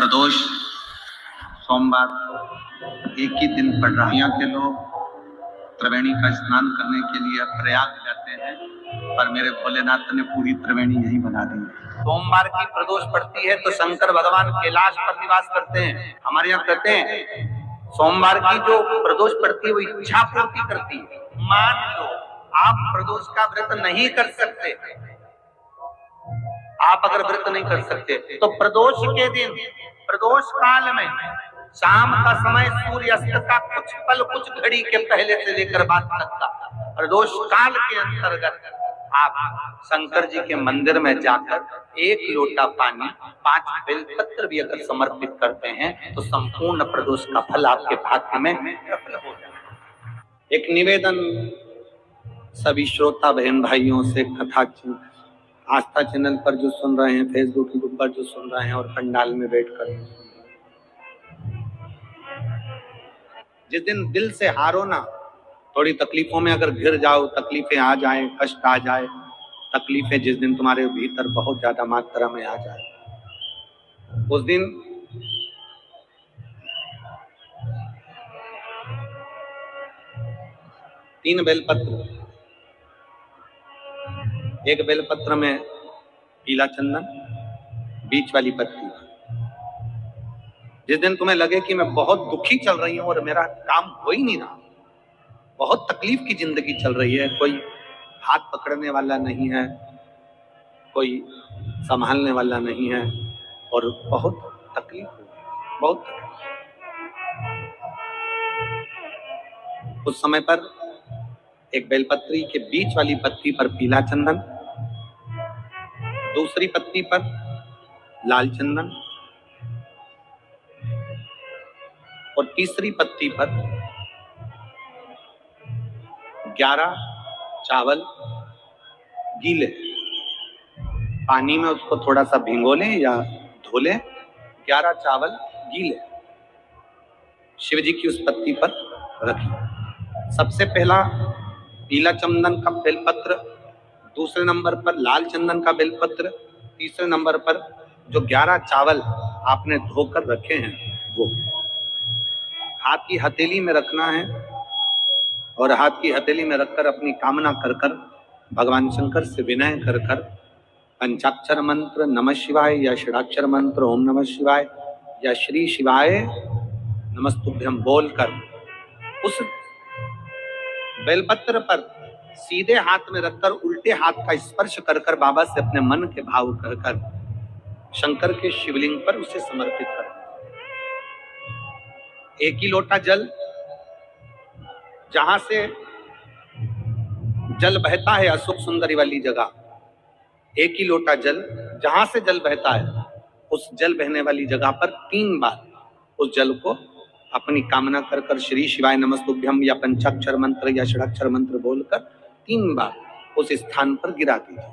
प्रदोष सोमवार एक ही दिन पड़ रहा है। यहाँ के लोग त्रिवेणी का स्नान करने के लिए प्रयाग जाते हैं, पर मेरे भोलेनाथ ने पूरी त्रिवेणी यही बना दी है। सोमवार की प्रदोष पड़ती है तो शंकर भगवान कैलाश पर निवास करते हैं। हमारे यहाँ कहते हैं सोमवार की जो प्रदोष पड़ती है वो इच्छा पूर्ति करती है। मान लो आप प्रदोष का व्रत नहीं कर सकते, आप अगर व्रत नहीं कर सकते तो प्रदोष के दिन, प्रदोष काल में शाम का समय सूर्यास्त का कुछ पल, कुछ घड़ी के पहले से लेकर बाद तक का प्रदोष काल के अंतर्गत आप शंकर जी के मंदिर में जाकर एक लोटा पानी, 5 बेलपत्र भी अगर समर्पित करते हैं तो संपूर्ण प्रदोष का फल आपके भाग्य में प्रबल हो जाए। एक निवेदन सभी श्रोता बहन भाइयों से, कथा आस्था चैनल पर जो सुन रहे हैं, फेसबुक ग्रुप पर जो सुन रहे हैं और पंडाल में बैठकर सुन रहे हैं, जिस दिन दिल से हारो ना, थोड़ी तकलीफों में अगर घिर जाओ, तकलीफें आ जाए, कष्ट आ जाए, तकलीफें जिस दिन तुम्हारे भीतर बहुत ज्यादा मात्रा में आ जाए, उस दिन तीन बेलपत्र, एक बेलपत्र में पीला चंदन, बीच वाली पत्ती। जिस दिन तुम्हें लगे कि मैं बहुत दुखी चल रही हूं और मेरा काम हो ही नहीं रहा, बहुत तकलीफ की जिंदगी चल रही है, कोई हाथ पकड़ने वाला नहीं है, कोई संभालने वाला नहीं है और बहुत तकलीफ हो, बहुत तकलीफ। उस समय पर एक बेलपत्री के बीच वाली पत्ती पर पीला चंदन, दूसरी पत्ती पर लाल चंदन और तीसरी पत्ती पर 11 चावल गीले, पानी में उसको थोड़ा सा भिगो लें या धो लें, 11 चावल गीले शिव जी की उस पत्ती पर रखिए। सबसे पहला पीला चंदन का बेलपत्र, दूसरे नंबर पर लाल चंदन का बेलपत्र, तीसरे नंबर पर जो 11 चावल आपने धोकर रखे हैं वो हाथ की हथेली में रखना है और हाथ की हथेली में रखकर अपनी कामना कर कर भगवान शंकर से विनय कर कर पंचाक्षर मंत्र नमः शिवाय या षडाक्षर मंत्र ओम नमः शिवाय या श्री शिवाय नमस्तुभ्यम बोलकर उस बेलपत्र पर सीधे हाथ में रखकर उल्टे हाथ का स्पर्श कर कर बाबा से अपने मन के भाव कर कर शंकर के शिवलिंग पर उसे समर्पित कर। एक ही लोटा जल, जहां से जल बहता है अशोक सुंदरी वाली जगह, एक ही लोटा जल जहां से जल बहता है उस जल बहने वाली जगह पर 3 बार उस जल को अपनी कामना कर कर श्री शिवाय नमस्तुभ्यम या पंचाक्षर मंत्र या षडाक्षर मंत्र बोलकर 3 बार उस स्थान पर गिरा दीजिए।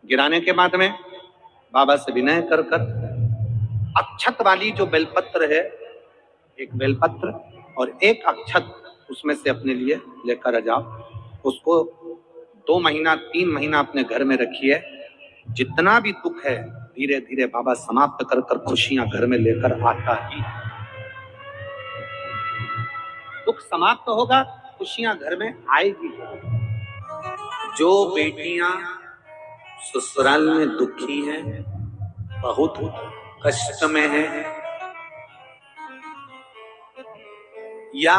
गिराने के बाद में बाबा से विनय कर कर अक्षत वाली जो बेलपत्र है, एक बेलपत्र और एक अक्षत उसमें से अपने लिए लेकर आ जाओ। उसको 2 महीना 3 महीना अपने घर में रखिए। जितना भी दुख है धीरे धीरे बाबा समाप्त कर कर खुशियां घर में लेकर आता ही, दुख समाप्त होगा, खुशियां घर में आएगी। जो बेटियां ससुराल में दुखी हैं, बहुत कष्ट में हैं या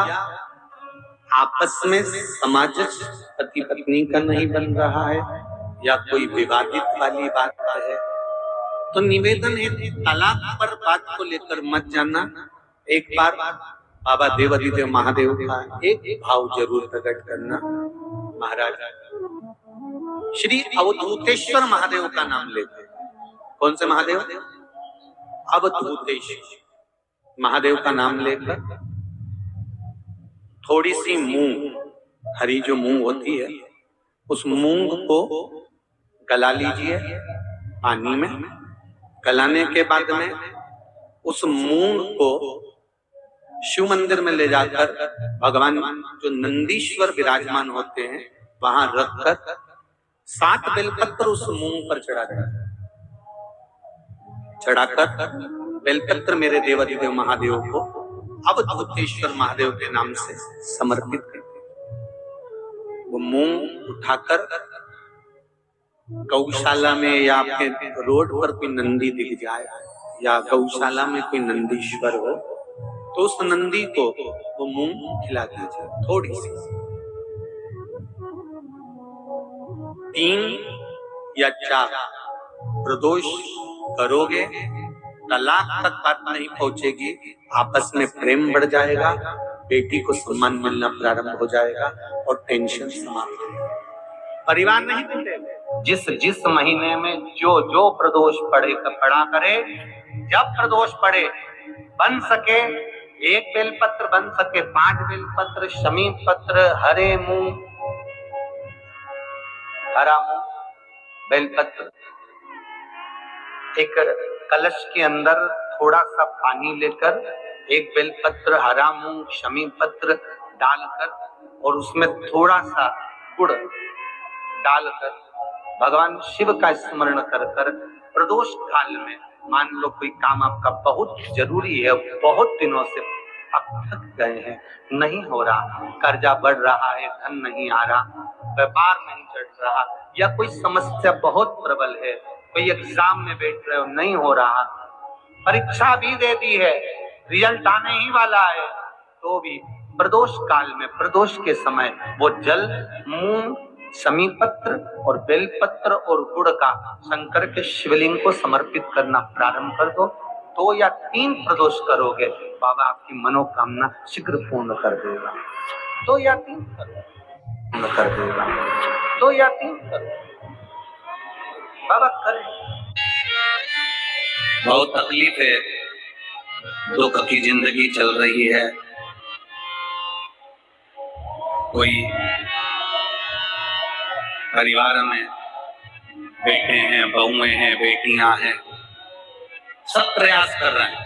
आपस में समाजस पति पत्नी का नहीं बन रहा है या कोई विवादित वाली बात है, तो निवेदन है तलाक पर बात को लेकर मत जाना। एक बार बाबा देवाधिदेव महादेव का एक भाव जरूर प्रकट करना। महाराज श्री अवधूतेश्वर महादेव का नाम लेते। कौन से महादेव? अवधूतेश्वर महादेव का नाम लेकर थोड़ी सी मूंग, हरी जो मूंग होती है, उस मूंग को गला लीजिए पानी में। गलाने के बाद में उस मूंग को शिव मंदिर में ले जाकर भगवान जो नंदीश्वर विराजमान होते हैं वहां रखकर 7 बेलपत्र उस मूंग पर चढ़ाकर बेलपत्र मेरे देवाधिदेव महादेव को अवधूतेश्वर महादेव के नाम से समर्पित करते हैं। वो मूंग उठाकर गौशाला में या आपके रोड पर कोई नंदी दिख जाए या गौशाला में कोई नंदीश्वर हो तो उस नंदी को वो मूंग खिला दीजिए, थोड़ी सी। 3 या 4 प्रदोष करोगे, तलाक तक बात नहीं पहुंचेगी, आपस में प्रेम बढ़ जाएगा, बेटी को सम्मान मिलना प्रारंभ हो जाएगा और टेंशन समाप्त हो जाएगा। परिवार नहीं टूटेगा। जिस महीने में जो प्रदोष पड़ा करे, जब प्रदोष पड़े, बन सके 1 बेलपत्र, बन सके 5 बेलपत्र, शमी पत्र, हरे मूंग, हरा मूंग, बेलपत्र, एक कलश के अंदर थोड़ा सा पानी लेकर 1 बेलपत्र, हरा मूंग, शमी पत्र डालकर और उसमें थोड़ा सा गुड़ डालकर भगवान शिव का स्मरण कर कर प्रदोष काल में, मान लो कोई काम आपका बहुत जरूरी है, बहुत दिनों से आप थक गए हैं, नहीं हो रहा, कर्जा बढ़ रहा है, धन नहीं आ रहा, व्यापार नहीं चढ़ रहा, या कोई समस्या बहुत प्रबल है, कोई एग्जाम में बैठ रहे हो, नहीं हो रहा, परीक्षा भी दे दी है, रिजल्ट आने ही वाला है, तो भी प्रदोष काल में, प्रदोष के समय वो जल मूंग, शमी पत्र और बेलपत्र और गुड़ का शंकर के शिवलिंग को समर्पित करना प्रारंभ कर दो। 2 या 3 प्रदोष करोगे, बाबा आपकी मनोकामना शीघ्र पूर्ण कर देगा। 2 या 3 पूर्ण कर देगा। 2 या 3 करो, बाबा करें। बहुत तकलीफ है, दुख की जिंदगी चल रही है, कोई परिवार में बेटे हैं, बहुएं हैं, बेटियां हैं, सब प्रयास कर रहे हैं,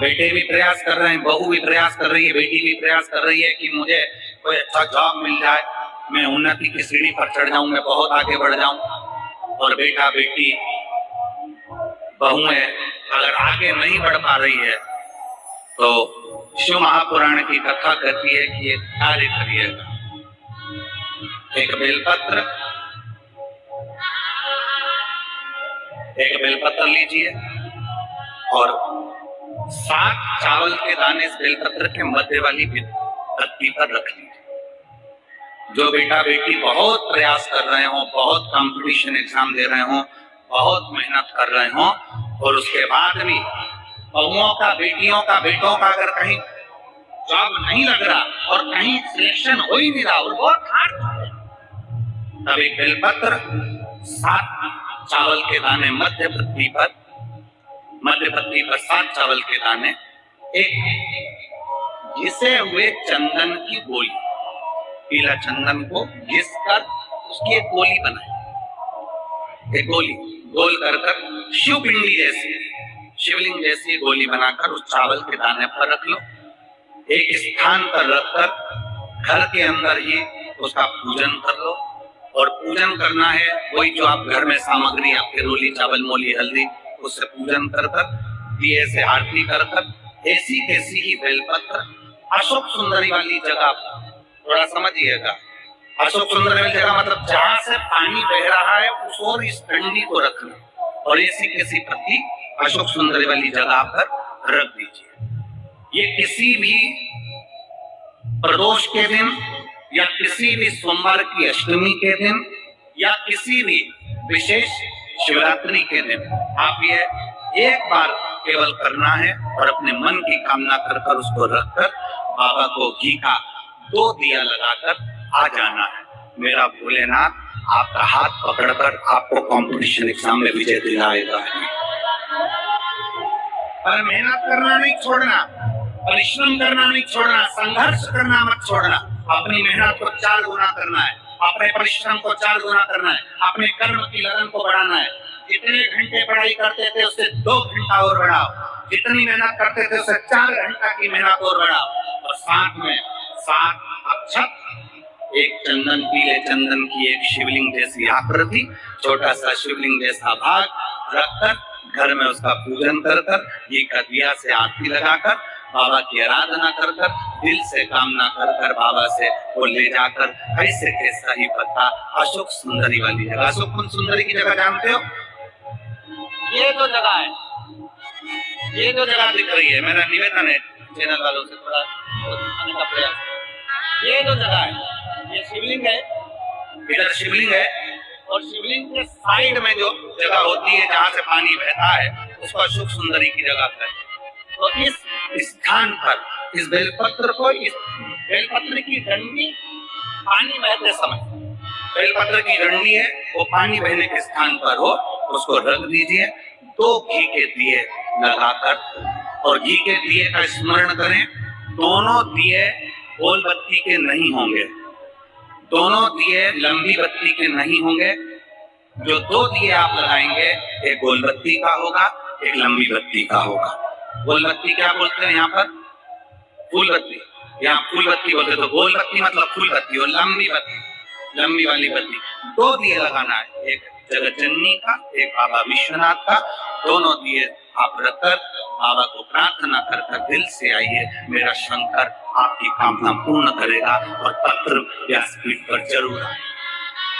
बेटे भी प्रयास कर रहे हैं, बहू भी प्रयास कर रही है, बेटी भी प्रयास कर रही है कि मुझे कोई अच्छा जॉब मिल जाए, मैं उन्नति की सीढ़ी पर चढ़ जाऊं, मैं बहुत आगे बढ़ जाऊं। और बेटा बेटी बहुएं अगर आगे नहीं बढ़ पा रही है तो शिव महापुराण की कथा कहती है कि ये कार्य करिएगा। एक बेलपत्र लीजिए और 7 चावल के दाने इस बेलपत्र के मध्य वाली पत्ती पर रख लीजिए। जो बेटा बेटी बहुत प्रयास कर रहे हो, बहुत कंपटीशन एग्जाम दे रहे हो, बहुत मेहनत कर रहे हो और उसके बाद भी बहुओं का, बेटियों का, बेटों का अगर कहीं जॉब नहीं लग रहा और कहीं सिलेक्शन हो ही नहीं रहा और बहुत हार्ड, तब एक बेलपत्र 7 चावल के दाने मध्य पत्ती पर 7 चावल के दाने, एक घिसे हुए चंदन की गोली, पीला चंदन को घिस कर उसकी एक गोली बनाए, एक गोली गोल कर शिव पिंडी जैसी, शिवलिंग जैसी गोली बनाकर उस चावल के दाने पर रख लो। एक स्थान पर रखकर घर के अंदर ही उसका पूजन कर लो। और पूजन करना है वही जो आप घर में सामग्री, आपके रोली, चावल, मूली, हल्दी, उससे पूजन कर दिए से आरती कर ऐसी कैसी ही बेलपत्र अशोक सुंदरी वाली जगह, थोड़ा समझिएगा, अशोक सुंदरी वाली जगह मतलब जहां से पानी बह रहा है उस ओर इस डंडी को रखना और ऐसी कैसी पत्ती अशोक सुंदरी वाली जगह पर रख दीजिए। ये किसी भी प्रदोष के दिन या किसी भी सोमवार की अष्टमी के दिन या किसी भी विशेष शिवरात्रि के दिन आप ये एक बार केवल करना है और अपने मन की कामना कर उसको रखकर बाबा को घी का 2 दिया लगाकर आ जाना है। मेरा भोलेनाथ आपका हाथ पकड़कर आपको कंपटीशन एग्जाम में विजय दिलाएगा। पर मेहनत करना नहीं छोड़ना, परिश्रम करना नहीं छोड़ना, संघर्ष करना मत छोड़ना। अपनी मेहनत को 4 गुना करना है, अपने परिश्रम को 4 गुना करना है, अपने कर्म की लगन को बढ़ाना है। जितने घंटे पढ़ाई करते थे उससे 2 घंटा और बढ़ाओ, जितनी मेहनत करते थे उससे 4 घंटा की मेहनत और बढ़ाओ। और साथ में 7 अक्षत, एक चंदन, पीले चंदन की एक शिवलिंग जैसी आकृति, छोटा सा शिवलिंग जैसा भाग रखकर घर में उसका पूजन कर कर, ये दिया से आरती लगाकर, बाबा की आराधना कर कर, दिल से कामना कर कर बाबा से वो ले जाकर ऐसे कैसा ही पता अशोक सुंदरी वाली जगह। अशोक सुंदरी की जगह जानते हो? ये जो जगह है, ये जो जगह दिख रही है, मेरा निवेदन है चैनल वालों से थोड़ा आने का प्रयास। ये जो जगह है, ये शिवलिंग है, इधर शिवलिंग है, और शिवलिंग के साइड में जो जगह होती है जहाँ से पानी बहता है, उसको अशोक सुंदरी की जगह कहते हैं। तो इस स्थान पर इस बेलपत्र को, इस बेलपत्र की डंडी पानी बहते समय, बेलपत्र की डंडी है वो पानी बहने के स्थान पर हो, उसको रख दीजिए। 2 घी के दिए लगाकर, और घी के दिए का स्मरण करें। दोनों दिए गोल बत्ती के नहीं होंगे, दोनों दिए लंबी बत्ती के नहीं होंगे। जो 2 दिए आप लगाएंगे, एक गोल बत्ती का होगा, एक लंबी बत्ती का होगा। गोल बत्ती क्या बोलते हैं यहाँ पर? फूल बत्ती। यहाँ फूल बत्ती बोलते, तो गोल बत्ती मतलब फूल बत्ती, और लंबी बत्ती, लंबी वाली बत्ती। 2 दिए लगाना है, एक जगत जननी का, एक बाबा विश्वनाथ का। दोनों दिए आप रखकर बाबा को प्रार्थना कर कर दिल से आइए, मेरा शंकर आपकी कामना पूर्ण करेगा। और पत्र व्यासपीठ पर जरूर आए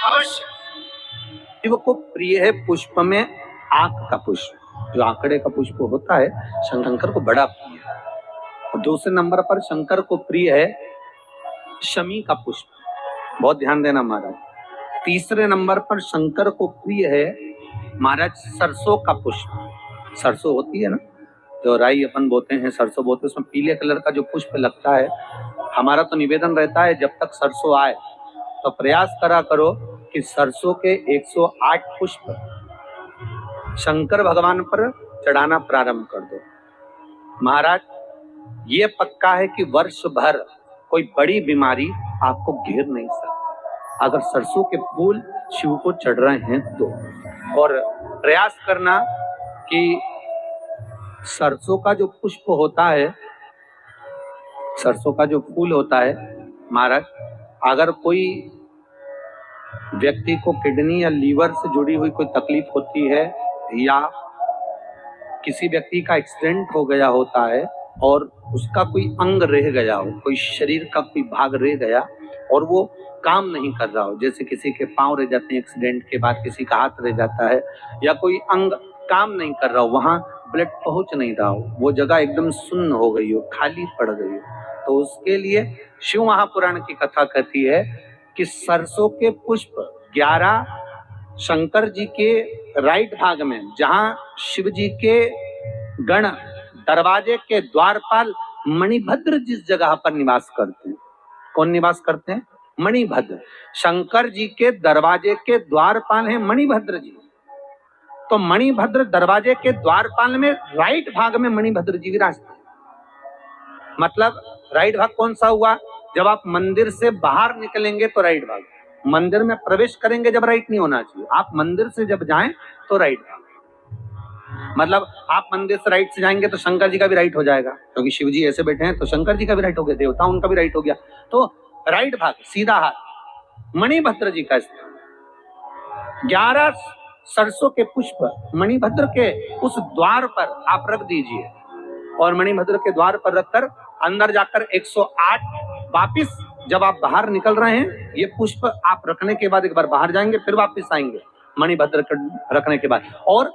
अवश्य। शिव को प्रिय है पुष्प में आंख का पुष्प, जो आंकड़े का पुष्प होता है, शंकर को बड़ा प्रिय है। और दूसरे नंबर पर शंकर को प्रिय है शमी का पुष्प, बहुत ध्यान देना महाराज। तीसरे नंबर पर शंकर को प्रिय है महाराज सरसों का पुष्प। सरसों होती है ना, जो राई अपन बोते हैं, सरसों बोते हैं, उसमें पीले कलर का जो पुष्प लगता है। हमारा तो निवेदन रहता है, जब तक सरसों आए तो प्रयास करा करो कि सरसों के 108 पुष्प शंकर भगवान पर चढ़ाना प्रारंभ कर दो। महाराज ये पक्का है कि वर्ष भर कोई बड़ी बीमारी आपको घेर नहीं सकती अगर सरसों के फूल शिव को चढ़ रहे हैं तो। और प्रयास करना कि सरसों का जो पुष्प होता है, सरसों का जो फूल होता है महाराज, अगर कोई व्यक्ति को किडनी या लीवर से जुड़ी हुई कोई तकलीफ होती है, या किसी व्यक्ति का एक्सीडेंट हो गया होता है और उसका कोई अंग रह गया हो, कोई शरीर का कोई भाग रह गया और वो काम नहीं कर रहा हो, जैसे किसी के पांव रह जाते हैं एक्सीडेंट के बाद, किसी का हाथ रह जाता है, या कोई अंग काम नहीं कर रहा हो, वहां ब्लड पहुंच नहीं रहा हो, वो जगह एकदम सुन्न हो गई हो, खाली पड़ गई हो, तो उसके लिए शिव महापुराण की कथा कहती है कि सरसों के पुष्प 11 शंकर जी के राइट भाग में, जहां शिव जी के गण दरवाजे के द्वारपाल मणिभद्र जिस जगह पर निवास करते हैं, कौन निवास करते हैं? मणिभद्र। शंकर जी के दरवाजे के द्वारपाल हैं मणिभद्र जी। तो मणिभद्र दरवाजे के द्वारपाल में राइट भाग में मणिभद्र जी विराजते हैं। मतलब राइट भाग कौन सा हुआ? जब आप मंदिर से बाहर निकलेंगे तो राइट भाग, मंदिर में प्रवेश करेंगे जब राइट नहीं होना चाहिए, आप मंदिर से जब जाएं तो राइट भाग। मतलब आप मंदिर से राइट से जाएंगे तो शंकर जी का भी राइट हो जाएगा, क्योंकि शिव जी ऐसे बैठे हैं तो शंकर जी का भी राइट हो गया, देवता उनका भी राइट हो गया, तो राइट भाग सीधा हाथ मणिभद्र जी का स्थान। 11 सरसों के पुष्प मणिभद्र के उस द्वार पर आप रख दीजिए, और मणिभद्र के द्वार पर रखकर अंदर जाकर 108 वापिस जब आप बाहर निकल रहे हैं, ये पुष्प आप रखने के बाद एक बार बाहर जाएंगे, फिर वापिस आएंगे मणिभद्र रखने के बाद, और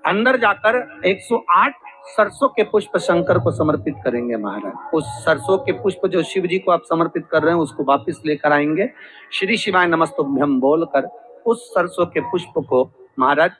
अंदर जाकर 108 सरसों के पुष्प शंकर को समर्पित करेंगे महाराज। उस सरसों के पुष्प जो शिव जी को आप समर्पित कर रहे हैं उसको वापिस लेकर आएंगे, श्री शिवाय नमस्तुभ्यम बोलकर उस सरसों के पुष्प को महाराज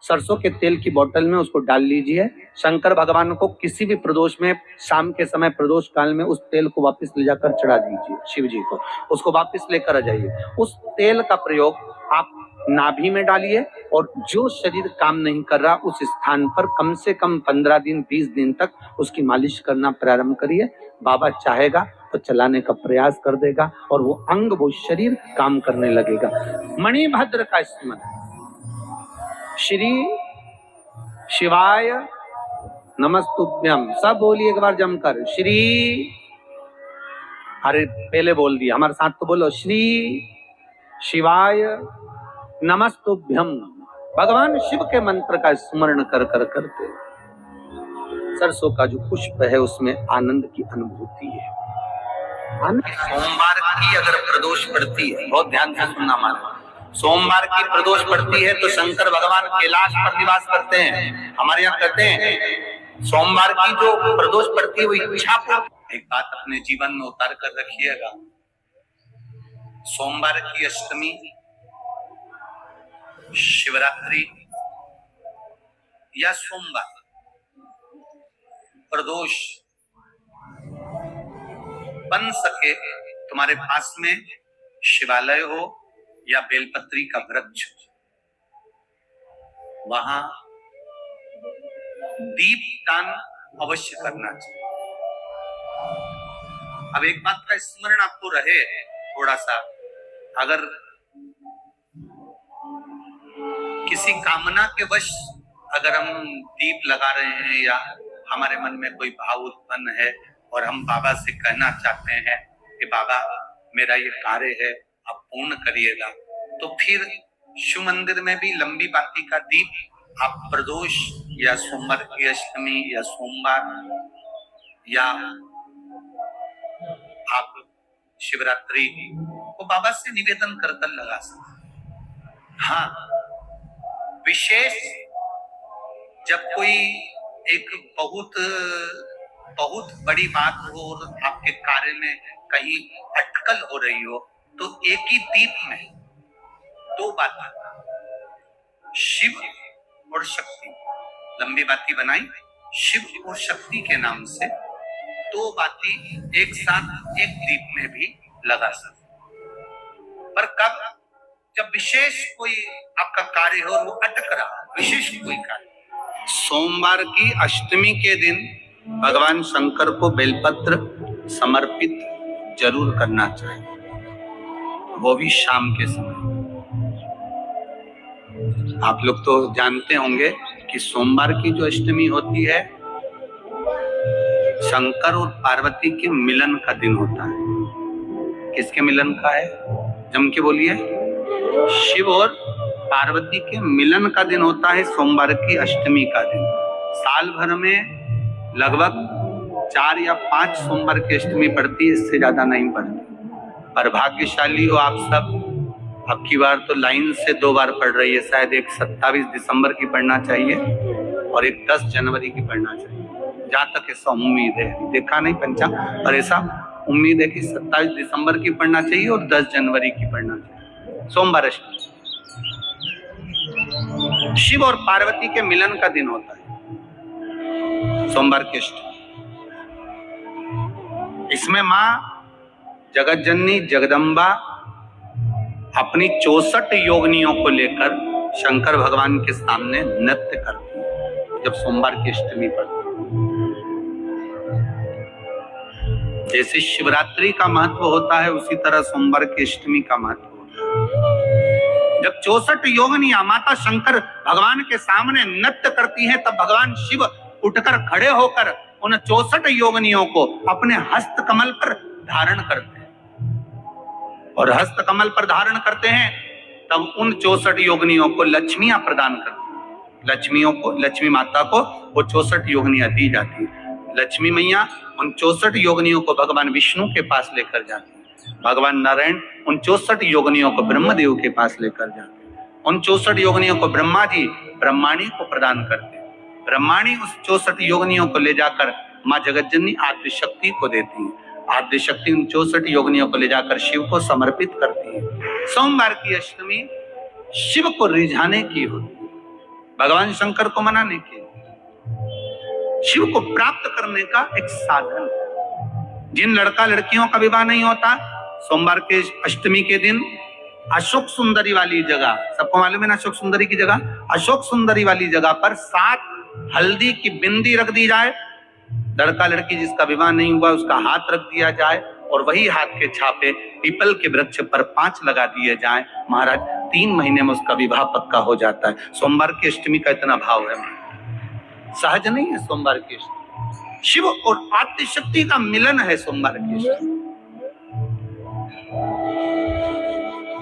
सरसों के तेल की बोतल में उसको डाल लीजिए। शंकर भगवान को किसी भी प्रदोष में, शाम के समय प्रदोष काल में उस तेल को वापस ले जाकर चढ़ा दीजिए शिव जी को, उसको वापस लेकर आ जाइए। उस तेल का प्रयोग आप नाभि में डालिए, और जो शरीर काम नहीं कर रहा उस स्थान पर कम से कम 15 दिन 20 दिन तक उसकी मालिश करना प्रारंभ करिए। बाबा चाहेगा तो चलाने का प्रयास कर देगा और वो अंग, वो शरीर काम करने लगेगा। मणिभद्र का स्मरण, श्री शिवाय नमस्तुभ्यम, सब बोलिए एक बार जमकर, श्री, अरे पहले बोल दिया, हमारे साथ तो बोलो, श्री शिवाय नमस्तुभ्यम, भगवान शिव के मंत्र का स्मरण कर कर करते सरसों का जो पुष्प है उसमें आनंद की अनुभूति है। सोमवार की अगर प्रदोष पड़ती है, बहुत ध्यान से सुनना माना, सोमवार की प्रदोष पड़ती है तो शंकर भगवान कैलाश पर निवास करते हैं। हमारे यहाँ कहते हैं सोमवार की जो प्रदोष पड़ती है वो इच्छा पर। एक बात अपने जीवन में उतार कर रखिएगा, सोमवार की अष्टमी, शिवरात्रि या सोमवार प्रदोष बन सके तुम्हारे पास में शिवालय हो या बेलपत्री का वृक्ष, वहां दीपदान अवश्य करना चाहिए। अब एक बात का स्मरण आपको रहे थोड़ा सा, अगर किसी कामना के वश अगर हम दीप लगा रहे हैं या हमारे मन में कोई भाव उत्पन्न है और हम बाबा से कहना चाहते हैं कि बाबा मेरा ये कार्य है आप पूर्ण करिएगा, तो फिर शिव मंदिर में भी लंबी बाती का दीप आप प्रदोष या सोमवार की अष्टमी या सोमवार या आप शिवरात्रि को बाबा से निवेदन कर कर लगा सकते। हाँ, विशेष जब कोई एक बहुत बड़ी बात हो और आपके कार्य में कहीं अटकल हो रही हो, तो एक ही दीप में दो बातें, शिव और शक्ति, लंबी बाती बनाई शिव और शक्ति के नाम से, दो बाती एक साथ एक दीप में भी लगा सकते। पर कब? जब विशेष कोई आपका कार्य हो, वो अटक रहा, विशेष कोई कार्य। सोमवार की अष्टमी के दिन भगवान शंकर को बेलपत्र समर्पित जरूर करना चाहिए, वो भी शाम के समय। आप लोग तो जानते होंगे कि सोमवार की जो अष्टमी होती है शंकर और पार्वती के मिलन का दिन होता है। किसके मिलन का है? जम के बोलिए। शिव और पार्वती के मिलन का दिन होता है सोमवार की अष्टमी का दिन। साल भर में लगभग 4 या 5 सोमवार की अष्टमी पड़ती है, इससे ज्यादा नहीं पड़ती। पर भाग्यशाली हो आप सब, अब की बार तो लाइन से 2 बार पड़ रही है। शायद एक 27 दिसंबर की पढ़ना चाहिए और एक 10 जनवरी की पढ़ना चाहिए, जहां तक ऐसा उम्मीद है। देखा नहीं पंचांग, और ऐसा उम्मीद है कि 27 दिसंबर की पढ़ना चाहिए और 10 जनवरी की पढ़ना चाहिए। सोमवार अष्टमी शिव और पार्वती के मिलन का दिन होता है सोमवार की अष्टमी। इसमें मां जगत जननी जगदम्बा अपनी 64 योगिनियों को लेकर शंकर भगवान के सामने नृत्य करती है जब सोमवार की अष्टमी पड़ती है। जैसे शिवरात्रि का महत्व होता है, उसी तरह सोमवार की अष्टमी का महत्व होता है। जब 64 योगिनियां माता शंकर भगवान के सामने नृत्य करती हैं, तब भगवान शिव उठकर खड़े होकर उन 64 योगिनियों को अपने हस्त कमल पर धारण करते हैं। और हस्त कमल पर धारण करते हैं तब उन 64 योगिनियों को लक्ष्मियां प्रदान करती हैं। लक्ष्मियों को, लक्ष्मी माता को वो 64 योगिनियां दी जाती है। लक्ष्मी मैया उन 64 योगिनियों को भगवान विष्णु के पास लेकर जाती है। भगवान नारायण उन 64 योगिनियों को ब्रह्मदेव के पास लेकर जाते हैं। उन 64 योगिनियों को ब्रह्मा जी ब्रह्माणी को प्रदान करते हैं। ब्रह्माणी उस 64 योगिनियों को ले जाकर माँ जगतजननी आद्य शक्ति को देती है। आद्य शक्ति उन 64 योगिनियों को ले जाकर शिव को समर्पित करती है। सोमवार की अष्टमी शिव को रिझाने की होती है, भगवान शंकर को मनाने की, शिव को प्राप्त करने का एक साधन। जिन लड़का लड़कियों का विवाह नहीं होता, सोमवार के अष्टमी के दिन अशोक सुंदरी वाली जगह, सबको मालूम है ना अशोक सुंदरी की जगह, अशोक सुंदरी वाली जगह पर 7 हल्दी की बिंदी रख दी जाए। लड़का लड़की जिसका विवाह नहीं हुआ उसका हाथ रख दिया जाए और वही हाथ के छापे पीपल के वृक्ष पर 5 लगा दिए जाए। महाराज 3 महीने में उसका विवाह पक्का हो जाता है। सोमवार की अष्टमी का इतना भाव है, सहज नहीं है। सोमवार की अष्टमी शिव और आद्य शक्ति का मिलन है। सोमवार की अष्टमी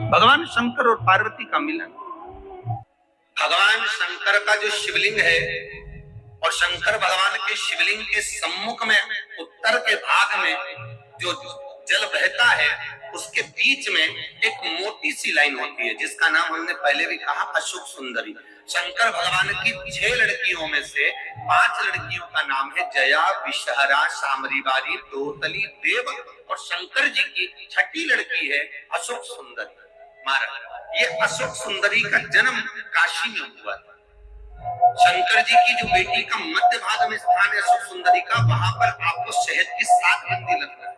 भगवान शंकर और पार्वती का मिलन। भगवान शंकर का जो शिवलिंग है और शंकर भगवान के शिवलिंग के सम्मुख में उत्तर के भाग में जो जल बहता है उसके बीच में एक मोटी सी लाइन होती है जिसका नाम हमने पहले भी कहा अशोक सुंदरी। शंकर भगवान की 6 लड़कियों में से 5 लड़कियों का नाम है जया, विषहरा, सामरीवारी, दोतली, देव और शंकर जी की 6ठी लड़की है अशोक सुंदरी। महाराज ये अशोक सुंदरी का जन्म काशी में हुआ था। शंकर जी की जो बेटी का मध्य भाग में स्थान है अशोक सुंदरी का, वहां पर आपको शहद की 7 बिंदी लगता है।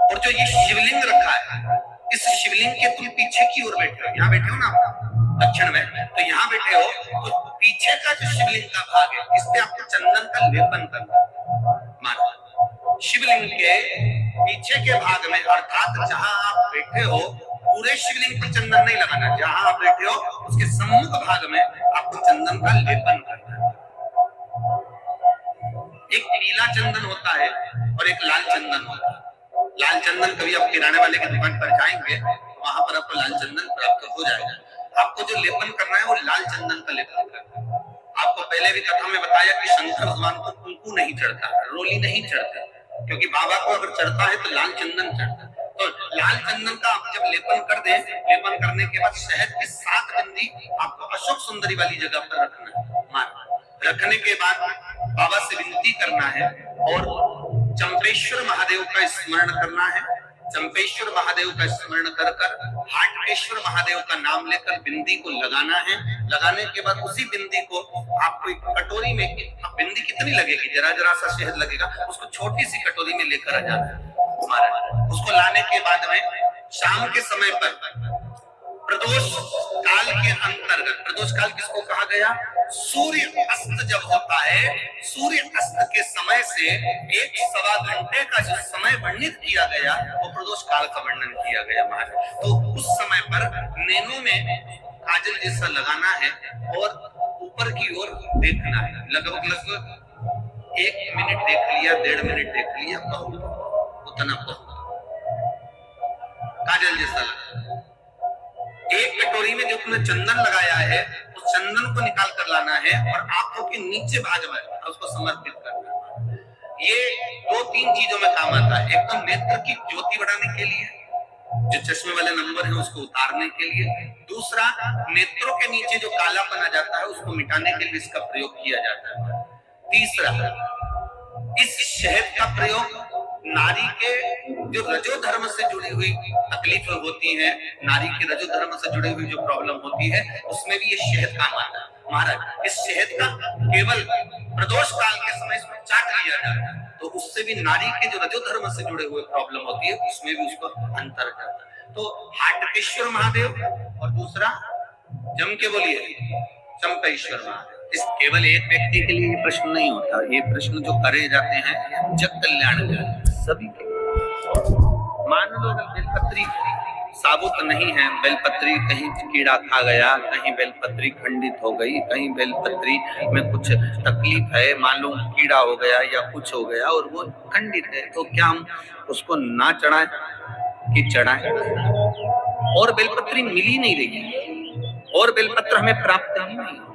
और जो ये शिवलिंग रखा है इस शिवलिंग के तुम पीछे की ओर बैठे हो, यहाँ बैठे हो ना दक्षिण में, तो यहाँ बैठे हो तो पीछे का जो शिवलिंग का भाग है इस पे आपको चंदन का लेपन करना। मानो शिवलिंग के पीछे के भाग में अर्थात जहां आप बैठे हो पूरे शिवलिंग पर चंदन नहीं लगाना, जहां आप बैठे हो उसके सम्मुख भाग में आपको चंदन का लेपन करना है। एक पीला चंदन होता है और एक लाल चंदन होता है। लाल चंदन कभी आप किराने वाले की दुकान पर जाएंगे तो वहां पर आपको लाल चंदन प्राप्त हो जाएगा। आपको जो लेपन करना है वो लाल चंदन का लेपन करना है। आपको पहले भी कथा में बताया कि शंकर भगवान को कुंकू नहीं चढ़ता, रोली नहीं चढ़ता, क्योंकि बाबा को अगर चढ़ता है तो लाल चंदन चढ़ता है। तो लाल चंदन का आप जब लेपन कर दे, लेपन करने के बाद शहद की 7 बिंदी आपको अशोक सुंदरी वाली जगह पर रखना है। रखने के बाद बाबा से विनती करना है और चंपेश्वर महादेव का स्मरण करना है। चंपेश्वर महादेव का स्मरण कर कर हाटकेश्वर महादेव का नाम लेकर बिंदी को लगाना है। लगाने के बाद उसी बिंदी को आपको एक कटोरी में, बिंदी कितनी लगेगी, जरा जरा सा शहद लगेगा, उसको छोटी सी कटोरी में लेकर आ जाना है। उसको लाने के बाद में शाम के समय पर प्रदोष काल के अंतर्गत, प्रदोष काल किसको कहा गया, सूर्य अस्त जब होता है, सूर्य अस्त के समय से 1-1.25 घंटे का जो समय वर्णित किया गया वो प्रदोष काल का वर्णन किया गया महाराज। तो उस समय पर नैनों में काजल जैसा लगाना है और ऊपर की ओर देखना है। लगभग 1 मिनट देख लिया, 1.5 मिनट देख लिया, बहुत उतना बहुत काजल जैसा लगा। एक कटोरी में जो तुमने चंदन लगाया है उस चंदन को निकाल कर लाना है और आंखों के नीचे भाग में उसको समर्पित करना है। ये 2-3 चीजों में काम आता है। एक तो नेत्र की ज्योति बढ़ाने के लिए, जो चश्मे वाले नंबर है उसको उतारने के लिए। दूसरा, नेत्रों के नीचे जो कालापन आ जाता है उसको मिटाने के लिए इसका प्रयोग किया जाता है। तीसरा, इस शहद का प्रयोग नारी के जो रजो धर्म से जुड़ी हुई तकलीफ होती है, नारी के रजो धर्म से जुड़ी हुई जो प्रॉब्लम होती है उसमें भी ये शहद काम आता है महाराज। इस शहद का केवल प्रदोष काल के समय इसमें चाट लिया जाता है तो उससे भी नारी के जो रजो धर्म से जुड़े हुए प्रॉब्लम होती है उसमें भी उसको अंतर जाता है। तो हाटकेश्वर महादेव और दूसरा जम के बोलिए चंपेश्वर महादेव। इस केवल एक व्यक्ति के लिए ये प्रश्न नहीं होता, ये प्रश्न जो करे जाते हैं जग कल्याण के सभी के। मान लो बेलपत्री साबुत नहीं है, बेलपत्री कहीं कीड़ा खा गया, कहीं बेलपत्री खंडित हो गई, कहीं बेलपत्री में कुछ तकलीफ है, मान लो कीड़ा हो गया या कुछ हो गया और वो खंडित है, तो क्या हम उसको ना चढ़ाएं कि चढ़ाएं? और बेलपत्री मिल ही नहीं रही और बेलपत्र हमें प्राप्त ही नहीं।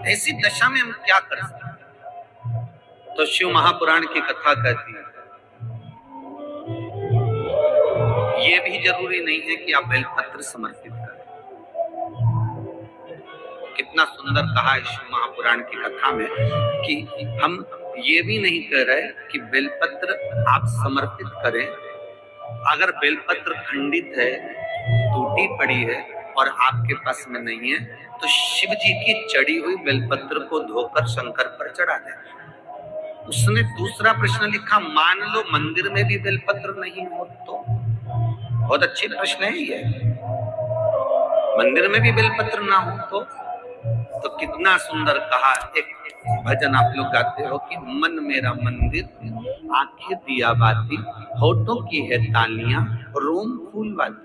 ऐसी दशा में हम क्या कर सकते? तो शिव महापुराण की कथा कहती है ये भी जरूरी नहीं है कि आप बेलपत्र समर्पित करें। कितना सुंदर कहा है शिव महापुराण की कथा में कि हम ये भी नहीं कह रहे कि बेलपत्र आप समर्पित करें। अगर बेलपत्र खंडित है, टूटी पड़ी है और आपके पास में नहीं है तो शिव जी की चढ़ी हुई बेलपत्र को धोकर शंकर पर चढ़ा दें। उसने दूसरा प्रश्न लिखा, मान लो मंदिर में भी बेलपत्र नहीं हो तो? बहुत अच्छे प्रश्न है ये। मंदिर में भी बेलपत्र ना हो तो कितना सुंदर कहा। एक भजन आप लोग गाते हो कि मन मेरा मंदिर, आंखें दिया बाती, होठों की है तालियां, रोम फूल वाली।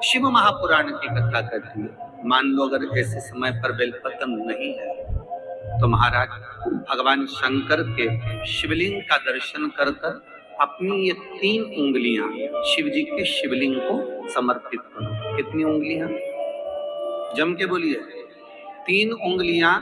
शिव महापुराण की कथा कहती है मान लो अगर ऐसे समय पर बेलपत्र नहीं है तो महाराज भगवान शंकर के शिवलिंग का दर्शन कर कर अपनी ये 3 उंगलियां शिव जी के शिवलिंग को समर्पित करो। कितनी उंगलियां? जम के बोलिए। 3 उंगलियां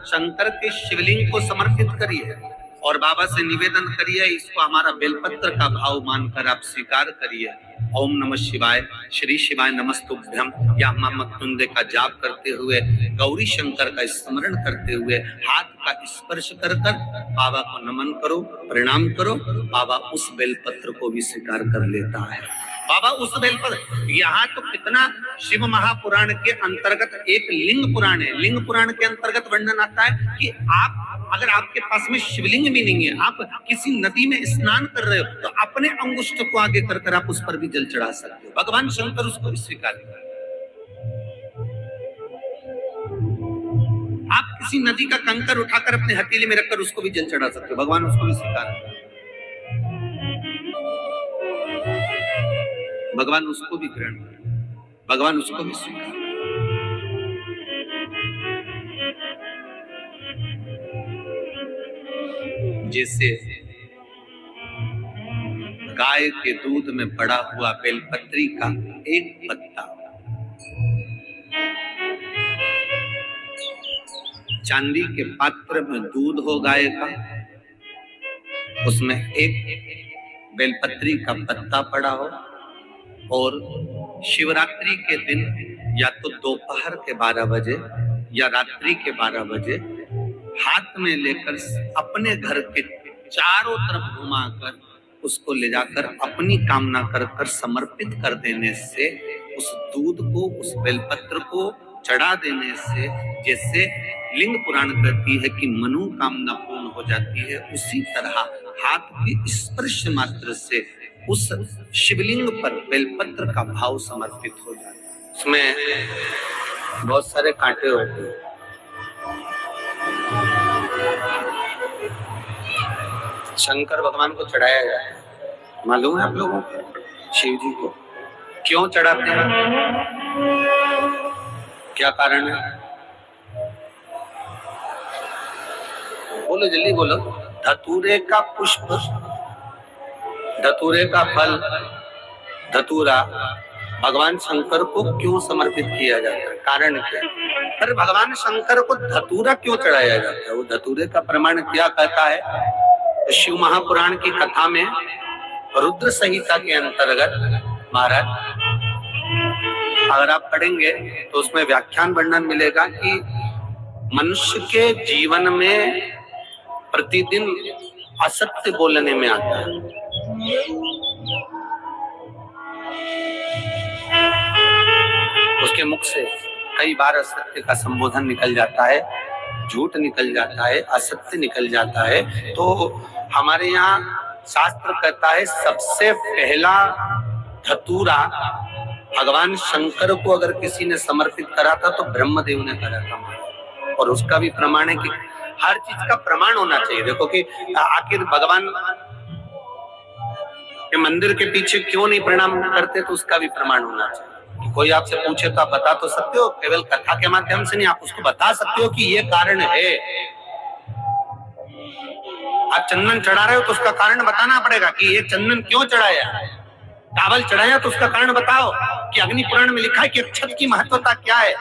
शंकर के शिवलिंग को समर्पित करिए और बाबा से निवेदन करिए, इसको हमारा बेलपत्र का भाव मानकर आप स्वीकार करिए। ओम नमः शिवाय, श्री शिवाय नमस्तुभ्यम या मृत्युंजय का जाप करते हुए, गौरी शंकर का स्मरण करते हुए हाथ का स्पर्श कर कर बाबा को नमन करो, प्रणाम करो। बाबा उस बेलपत्र को भी स्वीकार कर लेता है। बाबा उस बेलपत्र, यहाँ तो कितना शिव महापुराण के अंतर्गत एक लिंग पुराण है। लिंग पुराण के अंतर्गत वर्णन आता है कि आप अगर आपके पास में शिवलिंग भी नहीं है, आप किसी नदी में स्नान कर रहे हो, तो अपने अंगुष्ठ को आगे कर कर आप उस पर भी जल चढ़ा सकते हो। भगवान शंकर उसको भी स्वीकार करें। आप किसी नदी का कंकर उठाकर अपने हथेली में रखकर उसको भी जल चढ़ा सकते हो। भगवान उसको भी स्वीकार करें। भगवान उसको भी ग्रहण करें, भगवान उसको भी स्वीकार करें। जैसे गाय के दूध में बड़ा हुआ बेलपत्री का एक पत्ता चांदी के पात्र में दूध हो गाय का, उसमें एक बेलपत्री का पत्ता पड़ा हो और शिवरात्रि के दिन या तो दोपहर के 12 बजे या रात्रि के 12 बजे हाथ में लेकर अपने घर के चारों तरफ घुमाकर उसको ले जाकर अपनी कामना कर कर समर्पित कर देने से, उस दूध को, उस बेलपत्र को चढ़ा देने से जैसे लिंग पुराण कहती है कि मनोकामना पूर्ण हो जाती है, उसी तरह हाथ के स्पर्श मात्र से उस शिवलिंग पर बेलपत्र का भाव समर्पित हो जाता है। उसमें बहुत सारे कांटे होते हैं। शंकर भगवान को चढ़ाया जाता है, मालूम है आप लोगों को? शिव जी को क्यों चढ़ाते हैं? क्या कारण है? बोलो, जल्दी बोलो। धतूरे का पुष्प, धतूरे का फल, धतूरा भगवान शंकर को क्यों समर्पित किया जाता है? कारण क्या? पर भगवान शंकर को धतूरा क्यों चढ़ाया जाता है? वो धतूरे का प्रमाण क्या कहता है? शिव महापुराण की कथा में रुद्र संहिता के अंतर्गत महाराज अगर आप पढ़ेंगे तो उसमें व्याख्यान वर्णन मिलेगा कि मनुष्य के जीवन में प्रतिदिन असत्य बोलने में आता है। उसके मुख से कई बार असत्य का संबोधन निकल जाता है, झूठ निकल जाता है, असत्य निकल जाता है। तो हमारे यहाँ शास्त्र कहता है सबसे पहला धतूरा भगवान शंकर को अगर किसी ने समर्पित करा था तो ब्रह्मदेव ने करा था। और उसका भी प्रमाण है कि हर चीज का प्रमाण होना चाहिए। देखो कि आखिर भगवान के मंदिर के पीछे क्यों नहीं प्रणाम करते, तो उसका भी प्रमाण होना चाहिए। कोई आपसे पूछे तो आप बता तो सकते हो, केवल कथा के माध्यम से नहीं, आप उसको बता सकते हो कि ये कारण है। आप चंदन चढ़ा रहे हो तो उसका कारण बताना पड़ेगा कि ये चंदन क्यों चढ़ाया, चावल चढ़ाया तो उसका कारण बताओ कि अग्नि पुराण में लिखा है कि अक्षत की महत्वता क्या है।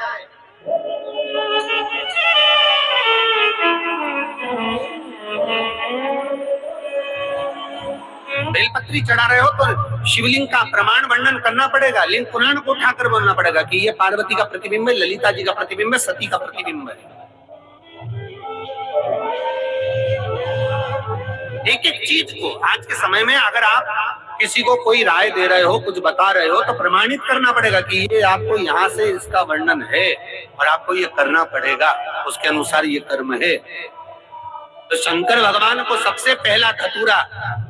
बेलपत्री चढ़ा रहे हो तो शिवलिंग का प्रमाण वर्णन करना पड़ेगा, लिंग पुराण को उठाकर बोलना पड़ेगा कि ये पार्वती का प्रतिबिंब है, ललिता जी का प्रतिबिंब है, सती का प्रतिबिंब है। एक एक चीज को आज के समय में अगर आप किसी को कोई राय दे रहे हो, कुछ बता रहे हो, तो प्रमाणित करना पड़ेगा कि ये आपको यहाँ से इसका वर्णन है और आपको ये करना पड़ेगा, उसके अनुसार ये कर्म है। तो शंकर भगवान को सबसे पहला धतूरा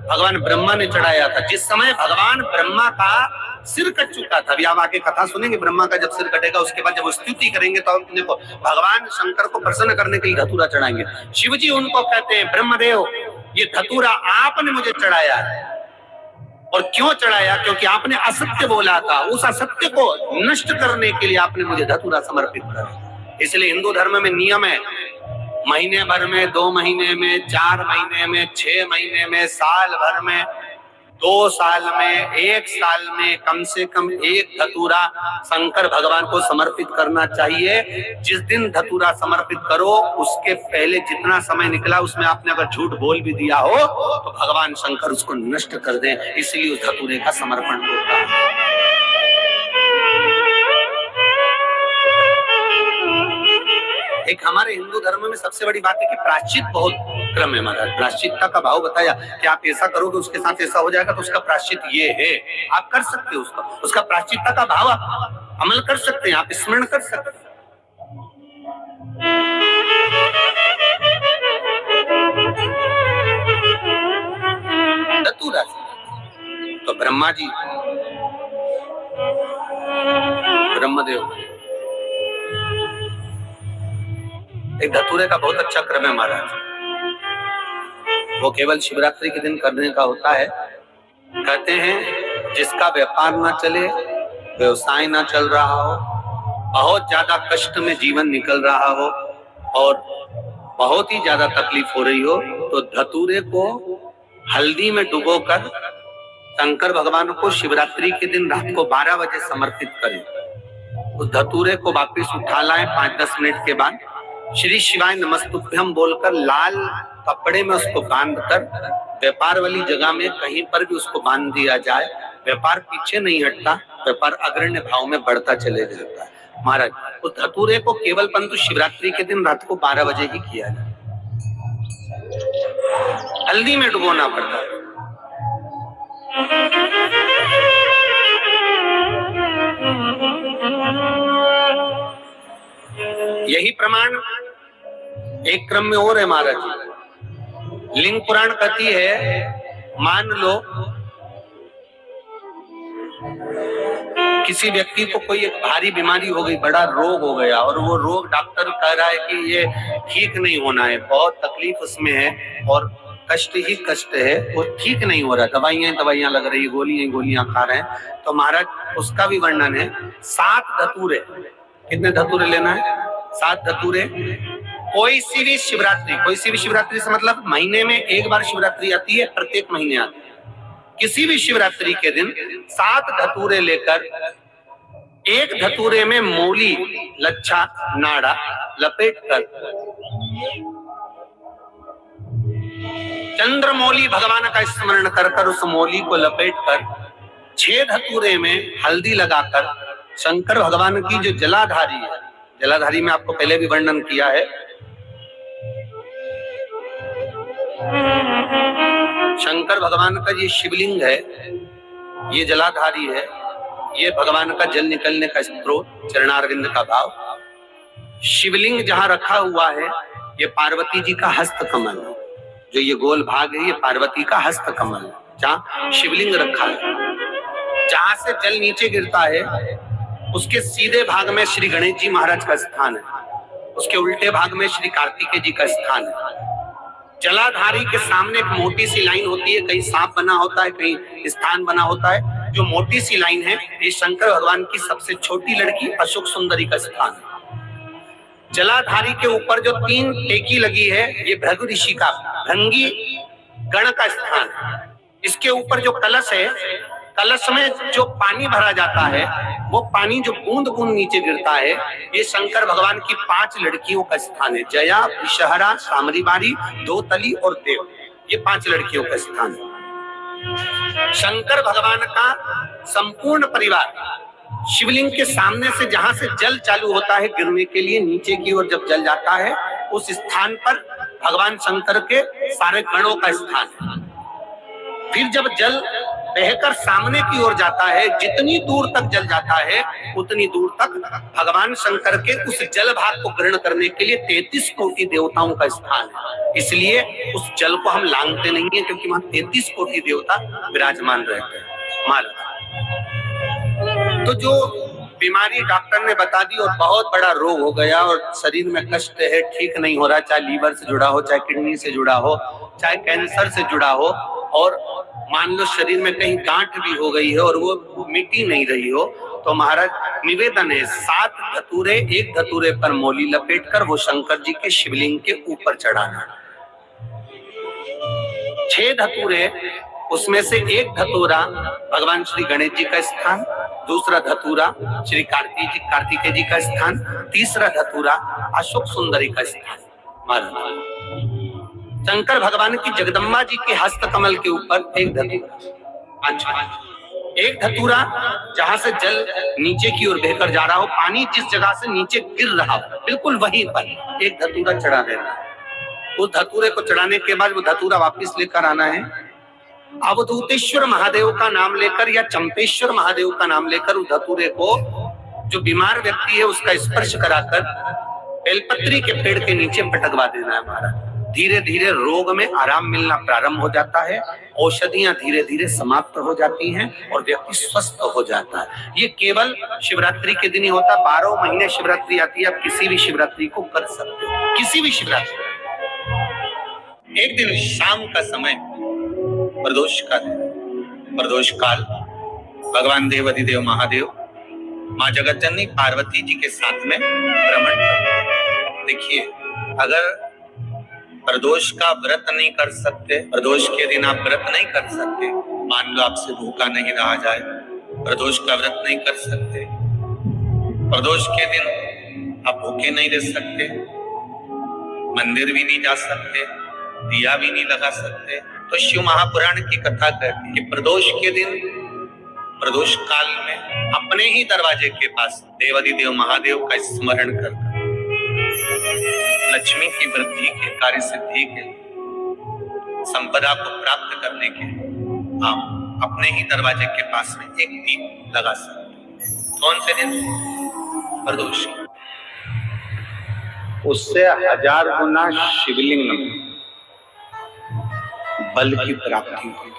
भगवान ब्रह्मा ने चढ़ाया था। जिस समय भगवान ब्रह्मा का सिर कट चुका था, अभी आप आगे कथा सुनेंगे, ब्रह्मा का जब सिर कटेगा उसके बाद जब स्तुति करेंगे तो हम देखो भगवान शंकर को प्रसन्न करने के लिए धतूरा चढ़ाएंगे। शिव जी उनको कहते हैं, ब्रह्मदेव ये धतूरा आपने मुझे चढ़ाया है। और क्यों चढ़ाया? क्योंकि आपने असत्य बोला था, उस असत्य को नष्ट करने के लिए आपने मुझे धतूरा समर्पित करा। इसलिए हिंदू धर्म में नियम है, महीने भर में, 2 महीने में, 4 महीने में, 6 महीने में, साल भर में 2 साल में, 1 साल में कम से कम 1 धतूरा शंकर भगवान को समर्पित करना चाहिए। जिस दिन धतूरा समर्पित करो उसके पहले जितना समय निकला उसमें आपने अगर झूठ बोल भी दिया हो तो भगवान शंकर उसको नष्ट कर दें, इसलिए उस धतूरे का समर्पण होता है। एक हमारे हिंदू धर्म में सबसे बड़ी बात है कि प्रायश्चित बहुत क्रम है महाराज। प्रायश्चितता का भाव बताया कि आप ऐसा करोगे उसके साथ ऐसा हो जाएगा, तो उसका प्रायश्चित ये है, आप कर सकते हो उसका प्रायश्चितता का भाव आप अमल कर सकते हैं, आप स्मरण कर सकते हैं। धतूरा तो ब्रह्मा जी, ब्रह्मदेव, एक धतूरे का बहुत अच्छा क्रम है महाराज। वो केवल शिवरात्रि के दिन करने का होता है। कहते हैं जिसका व्यापार ना चले, व्यवसाय ना चल रहा हो, बहुत ज्यादा कष्ट में जीवन निकल रहा हो और बहुत ही ज्यादा तकलीफ हो रही हो, तो धतूरे को हल्दी में डुबोकर शंकर भगवान को शिवरात्रि के दिन रात को 12 बजे समर्पित करें। उस धतूरे को वापस उठा लाएं 5-10 मिनट के बाद, श्री शिवाय नमस्तुभ्यम बोलकर लाल कपड़े में उसको बांधकर व्यापार वाली जगह में कहीं पर भी उसको बांध दिया जाए। व्यापार पीछे नहीं हटता, व्यापार अग्रण्य भाव में बढ़ता चले जाता है। महाराज उस धतूरे को केवल परंतु शिवरात्रि के दिन रात को 12 बजे ही किया जाए, हल्दी में डुबोना पड़ता है। यही प्रमाण एक क्रम में और है महाराज। लिंग पुराण कहती है, मान लो किसी व्यक्ति को कोई एक भारी बीमारी हो गई, बड़ा रोग हो गया और वो रोग डॉक्टर कह रहा है कि ये ठीक नहीं होना है, बहुत तकलीफ उसमें है और कष्ट ही कष्ट है, वो ठीक नहीं हो रहा, दवाइयां लग रही, गोलियां खा रहे हैं। तो महाराज उसका भी वर्णन है। 7 धतूरे, कितने धतूरे लेना है? 7 धतूरे। कोई सी भी शिवरात्रि से मतलब महीने में एक बार शिवरात्रि आती है, प्रत्येक महीने आती है। किसी भी शिवरात्रि के दिन 7 धतूरे लेकर, एक धतूरे में मूली, लच्छा, नाड़ा लपेटकर चंद्रमौली भगवान का स्मरण कर उस मौली को लपेटकर 6 धतूरे में हल्दी लगाकर शंकर भगवान की जो जलाधारी है, जलाधारी में आपको पहले भी वर्णन किया है, शंकर भगवान का ये शिवलिंग है, ये जलाधारी है, ये भगवान का जल निकलने का स्रोत, चरणारविंद का भाव। शिवलिंग जहां रखा हुआ है ये पार्वती जी का हस्त कमल है, जो ये गोल भाग है ये पार्वती का हस्त कमल है, जहां शिवलिंग रखा है। जहां से जल नीचे गिरता है उसके सीधे भाग में श्री गणेश जी महाराज का स्थान है, उसके उल्टे भाग में श्री कार्तिकेय जी का स्थान है। जलाधारी के सामने एक मोटी सी लाइन होती है, कहीं सांप बना होता है, कहीं स्थान बना होता है। जो मोटी सी लाइन है ये शंकर भगवान की सबसे छोटी लड़की अशोक सुंदरी का स्थान है। जलाधारी के ऊपर जो 3 टेकी लगी है ये भृगु ऋषि का भृंगी गण का स्थान है। इसके ऊपर जो कलश है, कलश में जो पानी भरा जाता है वो पानी जो बूंद बूंद नीचे गिरता है ये शंकर भगवान की 5 लड़कियों का स्थान है। जया, विषहरा, सामरीबारी, दोतली और देव, ये 5 लड़कियों का स्थान है। शंकर भगवान का संपूर्ण परिवार शिवलिंग के सामने से, जहां से जल चालू होता है गिरने के लिए नीचे की ओर जब जल जाता है, उस स्थान पर भगवान शंकर के सारे गणों का स्थान है। फिर जब जल बहकर सामने की ओर जाता है, जितनी दूर तक जल जाता है उतनी दूर तक भगवान शंकर के उस जल भाग को ग्रहण करने के लिए 33 कोटि देवताओं का स्थान है। इसलिए उस जल को हम लांघते नहीं है, क्योंकि वहां 33 कोटि देवता विराजमान रहते हैं। महाराज तो जो बीमारी डॉक्टर ने बता दी और बहुत बड़ा रोग हो गया और शरीर में कष्ट है, ठीक नहीं हो रहा, चाहे लीवर से जुड़ा हो, चाहे किडनी से जुड़ा हो, चाहे कैंसर से जुड़ा हो, और मान लो शरीर में कहीं गांठ भी हो गई है और वो मिटी नहीं रही हो, तो महाराज निवेदन है 7 धतूरे, एक धतूरे पर मौली लपेटकर वो शंकर जी के शिवलिंग के ऊपर चढ़ाना। 6 धतूरे उसमें से एक धतूरा भगवान श्री गणेश जी का स्थान, दूसरा धतूरा श्री कार्तिकेय जी का स्थान, तीसरा धतूरा अशोक सुंदरी का स्थान। महाराज शंकर भगवान की जगदम्बा जी के हस्त कमल के ऊपर एक धतूरा, एक धतूरा जहां से जल नीचे की ओर बहकर जा रहा हो, पानी जिस जगह से नीचे गिर रहा हो बिल्कुल वहीं पर एक धतूरा चढ़ा देना है। उस धतूरे को चढ़ाने के बाद वो धतूरा वापस लेकर आना है। अवधूतेश्वर महादेव का नाम लेकर या चंपेश्वर महादेव का नाम लेकर उस धतूरे को जो बीमार व्यक्ति है उसका स्पर्श कराकर बेलपत्री के पेड़ के नीचे पटकवा देना है। महाराज धीरे धीरे रोग में आराम मिलना प्रारंभ हो जाता है, औषधियां धीरे धीरे समाप्त हो जाती हैं और व्यक्ति स्वस्थ हो जाता है। ये केवल शिवरात्रि के दिन ही होता है। 12 महीने शिवरात्रि आती है, आप किसी भी शिवरात्रि को कर सकते हो, किसी भी शिवरात्रि। एक दिन शाम का समय, प्रदोष का दिन, प्रदोष काल, भगवान देव अधिदेव महादेव माँ जगत जननी पार्वती जी के साथ में भ्रमण। देखिए, अगर प्रदोष का व्रत नहीं कर सकते, प्रदोष के दिन आप व्रत नहीं कर सकते, मान लो आपसे भूखा नहीं रहा जाए, प्रदोष का व्रत नहीं कर सकते, प्रदोष के दिन आप भूखे नहीं रह सकते, मंदिर भी नहीं जा सकते, दिया भी नहीं लगा सकते, तो शिव महापुराण की कथा कहती है कि प्रदोष के दिन, प्रदोष काल में अपने ही दरवाजे के पास देवाधिदेव महादेव का स्मरण कर लक्ष्मी की वृद्धि के, कार्य सिद्धि के, संपदा को प्राप्त करने के आप अपने ही दरवाजे के पास में एक दीप लगा सकते। कौन से दिन? प्रदोष। उससे 1000 गुना शिवलिंग में बल की प्राप्ति होती है।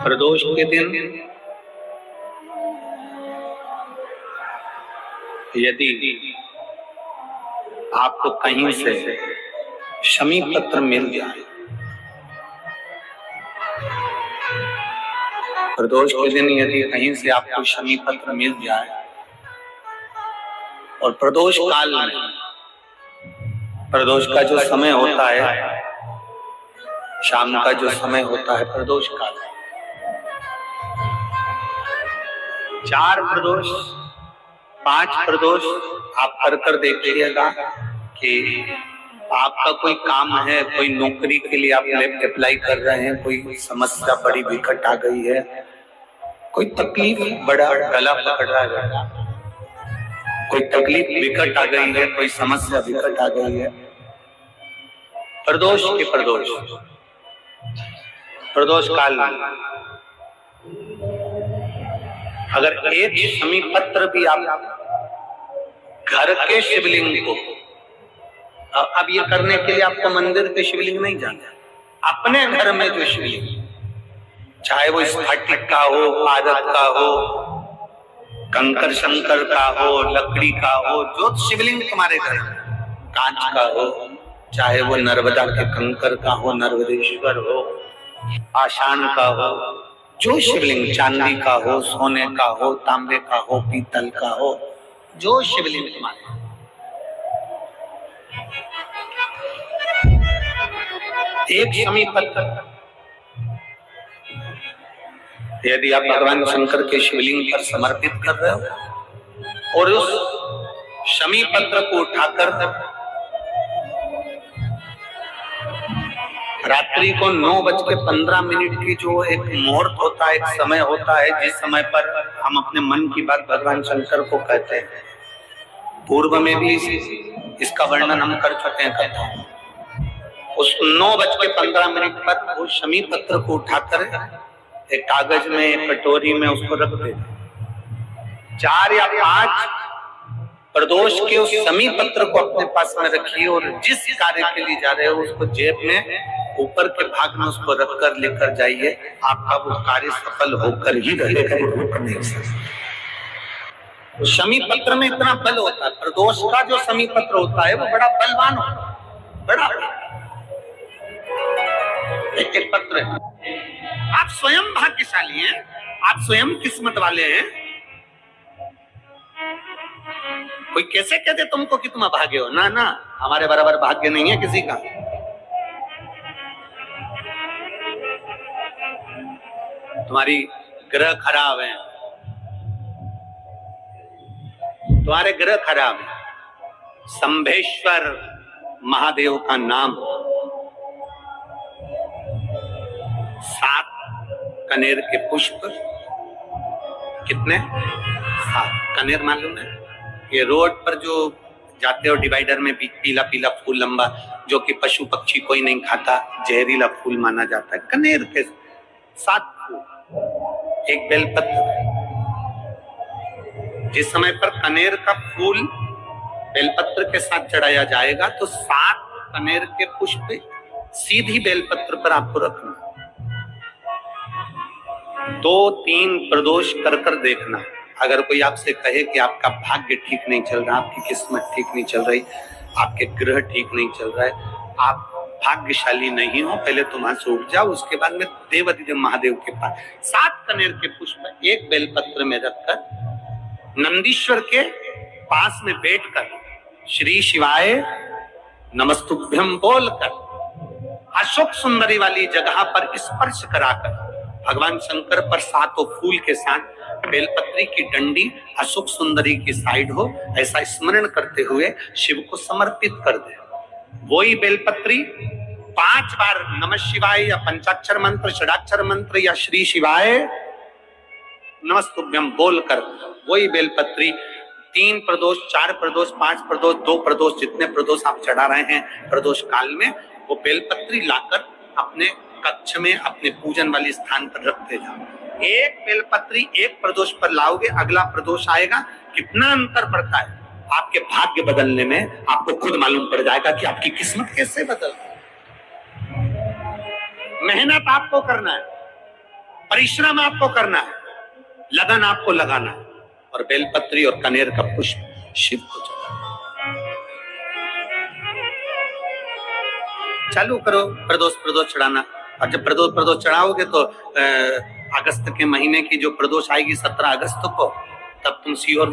प्रदोष के दिन यदि आपको कहीं से शमी पत्र मिल जाए, प्रदोष के दिन यदि कहीं से आपको शमी पत्र मिल जाए और प्रदोष काल में, प्रदोष का जो समय होता है, शाम का जो समय होता है प्रदोष काल, 4 प्रदोष 5 प्रदोष आप कर देखिएगा कि आपका कोई काम है, कोई नौकरी के लिए आप अप्लाई कर रहे हैं, कोई समस्या बड़ी विकट आ गई है, कोई तकलीफ, बड़ा गला पकड़ रहा है, कोई तकलीफ विकट आ गई है, कोई समस्या विकट आ गई है, प्रदोष के प्रदोष काल अगर एक शमी पत्र भी आप घर के शिवलिंग को, अब ये करने के लिए आपको मंदिर के शिवलिंग नहीं जाना, अपने घर में जो शिवलिंग, चाहे वो स्फटिक का हो, पारद का हो, कंकर शंकर का हो, लकड़ी का हो, जो शिवलिंग तुम्हारे घर, कांच का हो, चाहे वो नर्मदा के कंकर का हो, नर्मदेश्वर हो, पाषाण का हो, जो शिवलिंग, चांदी का हो, सोने का हो, तांबे का हो, पीतल का हो, जो शिवलिंग तुम्हारे, एक शमी पत्र यदि आप भगवान शंकर के शिवलिंग पर समर्पित कर रहे हो और उस शमी पत्र को उठाकर रात्रि को 9:15 की जो एक मुहूर्त होता है, एक समय होता है, जिस समय पर हम अपने मन की बात भगवान शंकर को कहते हैं, पूर्व में भी इसका वर्णन हम कर चुके हैं कथा। उस 9:15 पर वो शमी पत्र को उठाकर एक कागज में, एक कटोरी में उसको रख दे। 4 या 5 प्रदोष के उस शमी पत्र को अपने पास में रखिए और जिस कार्य के लिए जा रहे हो उसको जेब में ऊपर के भाग में उसको रख कर लेकर जाइए, आपका वो कार्य सफल होकर ही रहेगा। शमी पत्र में इतना बल होता है, प्रदोष का जो शमी पत्र होता है वो बड़ा बलवान होता है, बड़ा एक पत्र है। आप स्वयं भाग्यशाली हैं, आप स्वयं किस्मत वाले हैं। कोई कैसे कहते तुमको कि तुम अभागे हो? ना ना, हमारे बराबर भाग्य नहीं है किसी का। तुम्हारी ग्रह खराब है, तुम्हारे ग्रह खराब है। शंभेश्वर महादेव का नाम 7 कनेर के पुष्प, कितने? 7 कनेर मालूम है? ये रोड पर जो जाते हो डिवाइडर में पीला पीला फूल लंबा, जो कि पशु पक्षी कोई नहीं खाता, जहरीला फूल माना जाता है। कनेर के 7 फूल, एक बेलपत्र। जिस समय पर कनेर का फूल बेलपत्र के साथ चढ़ाया जाएगा तो 7 कनेर के पुष्प सीधी बेलपत्र पर आपको रखना। 2-3 प्रदोष कर कर देखना। अगर कोई आपसे कहे कि आपका भाग्य ठीक नहीं चल रहा, आपकी किस्मत ठीक नहीं चल रही, आपके ग्रह ठीक नहीं चल रहा है, आप भाग्यशाली नहीं हो, पहले तुम वहां से उठ जाओ। उसके बाद में देवाधिदेव महादेव के पास 7 कनेर के पुष्प एक बेलपत्र में रखकर नंदीश्वर के पास में बैठकर श्री शिवाय नमस्तुभ्यम बोलकर अशोक सुंदरी वाली जगह पर स्पर्श कराकर भगवान शंकर पर 7 फूल के साथ बेलपत्री की डंडी अशोक सुंदरी की साइड हो, ऐसा स्मरण करते हुए शिव को समर्पित कर दे। वही बेलपत्री 5 बार नमः शिवाय या पंचाक्षर मंत्र, षडाक्षर मंत्र या श्री शिवाय नमस्तुभ्यम बोलकर वही बेलपत्री 3 प्रदोष, 4 प्रदोष, 5 प्रदोष, 2 प्रदोष, जितने प्रदोष आप चढ़ा रहे हैं प्रदोष काल में, वो बेलपत्री लाकर अपने कक्ष में अपने पूजन वाले स्थान पर रखते जाओ। एक बेलपत्री एक प्रदोष पर लाओगे, अगला प्रदोष आएगा, कितना अंतर पड़ता है आपके भाग्य बदलने में, आपको खुद मालूम पड़ जाएगा कि आपकी किस्मत कैसे बदलती है। मेहनत आपको करना है, परिश्रम आपको करना है, लगन आपको लगाना है, और बेलपत्री और कनेर का पुष्प शिव को चालू करो प्रदोष चढ़ाना। और जब प्रदोष चढ़ाओगे तो अगस्त के महीने की जो प्रदोष आएगी 17 अगस्त को, तब तुम सीहोर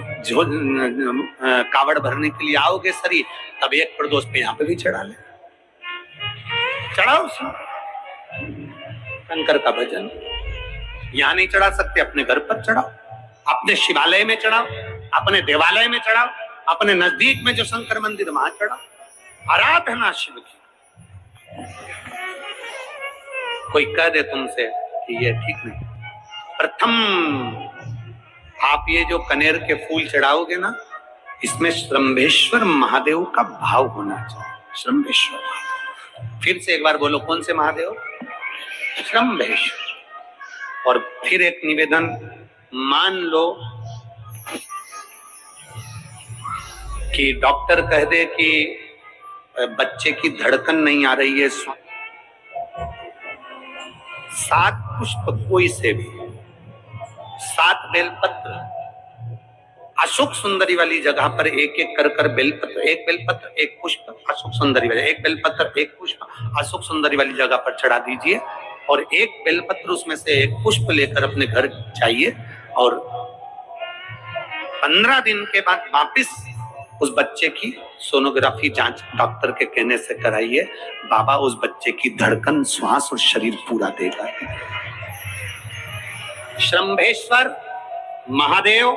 कावड़ भरने के लिए आओगे सरी, तब एक प्रदोष पे यहाँ पे भी चढ़ा ले, चढ़ाओ शंकर का भजन। यहाँ नहीं चढ़ा सकते, अपने घर पर चढ़ाओ, अपने शिवालय में चढ़ाओ, अपने देवालय में चढ़ाओ, अपने नजदीक में जो शंकर मंदिर वहां चढ़ाओ, आराधना शिव की। कोई कह दे तुमसे कि ये ठीक नहीं, प्रथम आप ये जो कनेर के फूल चढ़ाओगे ना, इसमें श्रंभेश्वर महादेव का भाव होना चाहिए। श्रंभेश्वर महादेव, फिर से एक बार बोलो, कौन से महादेव? श्रंभेश्वर। और फिर एक निवेदन, मान लो कि डॉक्टर कह दे कि बच्चे की धड़कन नहीं आ रही है, 7 पुष्प कोई से भी, 7 बेलपत्र अशोक सुंदरी वाली जगह पर एक एक कर बेलपत्र, एक बेलपत्र एक पुष्प अशोक सुंदरी वाली, एक बेलपत्र एक पुष्प अशोक सुंदरी वाली जगह पर चढ़ा दीजिए, और एक बेलपत्र उसमें से एक पुष्प लेकर अपने घर जाइए, और 15 दिन के बाद वापस उस बच्चे की सोनोग्राफी जांच डॉक्टर के कहने से कराइए। बाबा उस बच्चे की धड़कन, श्वास और शरीर पूरा देगा। श्रंभेश्वर महादेव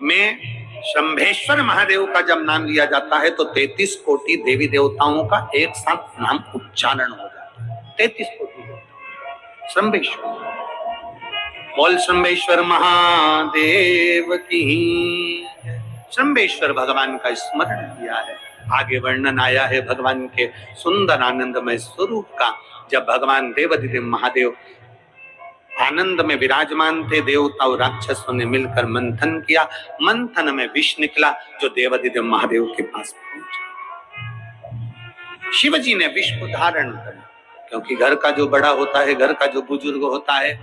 में, श्रंभेश्वर महादेव का जब नाम लिया जाता है तो 33 कोटि देवी देवताओं का एक साथ नाम उच्चारण हो जाता है। 33 कोटि श्रंभेश्वर। बोल श्रंभेश्वर महादेव की। श्रंभेश्वर भगवान का स्मरण किया है। आगे वर्णन आया है भगवान के सुंदर आनंदमय स्वरूप का। जब भगवान देवाधिदेव महादेव आनंद में विराजमान थे, देवता और राक्षसों ने मिलकर मंथन किया। मंथन में विष निकला जो देवाधिदेव महादेव के पास पहुंचा। शिव जी ने विष को धारण कर, क्योंकि घर का जो बड़ा होता है, घर का जो बुजुर्ग होता है,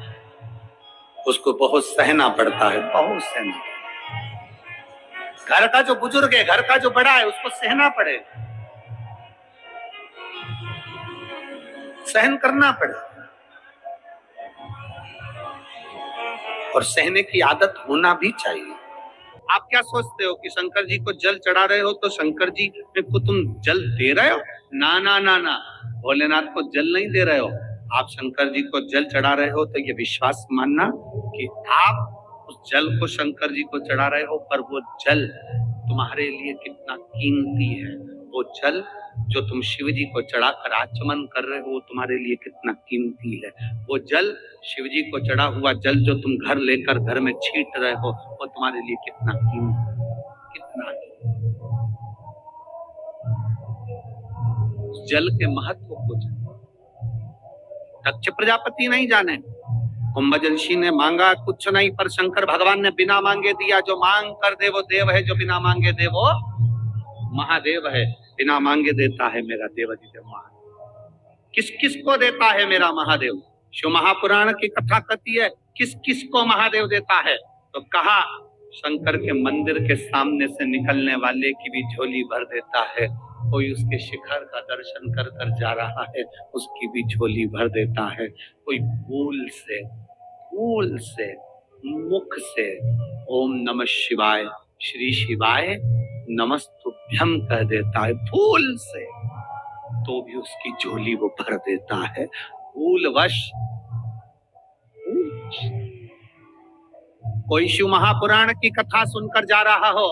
उसको बहुत सहना पड़ता है, बहुत सहना। घर का जो बुजुर्ग है, घर का जो बड़ा है, उसको सहना पड़े, सहन करना पड़े, और सहने की आदत होना भी चाहिए। आप क्या सोचते हो कि शंकर जी को जल चढ़ा रहे हो तो शंकर जी को तुम जल दे रहे हो? ना ना ना ना, भोलेनाथ को जल नहीं दे रहे हो। आप शंकर जी को जल चढ़ा रहे हो तो ये विश्वास मानना कि आप उस जल को शंकर जी को चढ़ा रहे हो, पर वो जल तुम्हारे लिए कितना कीमती है। वो जल जो तुम शिव जी को चढ़ाकर आचमन कर रहे हो तुम्हारे लिए कितना कीमती है। वो जल शिव जी को चढ़ा हुआ जल जो तुम घर लेकर घर में छींट रहे हो वो तुम्हारे लिए कितना कीमती, कितना जल के महत्व को दक्ष प्रजापति नहीं जाने। कुंभजनशी ने मांगा कुछ नहीं, पर शंकर भगवान ने बिना मांगे दिया। जो मांग कर दे वो देव है, जो बिना मांगे दे वो महादेव है। बिना मांगे देता है मेरा देवाधिदेव महादेव। किस किस को देता है मेरा महादेव? शिव महापुराण की कथा कहती है किस किस को महादेव देता है। तो कहा शंकर के मंदिर के सामने से निकलने वाले की भी झोली भर देता है। कोई उसके शिखर का दर्शन कर कर जा रहा है उसकी भी झोली भर देता है। कोई फूल से मुख से ओम नमः शिवाय श्री शिवाय नमस्तुभ्यम कह देता है फूल से, तो भी उसकी झोली वो भर देता है। फूलवश कोई शिव महापुराण की कथा सुनकर जा रहा हो,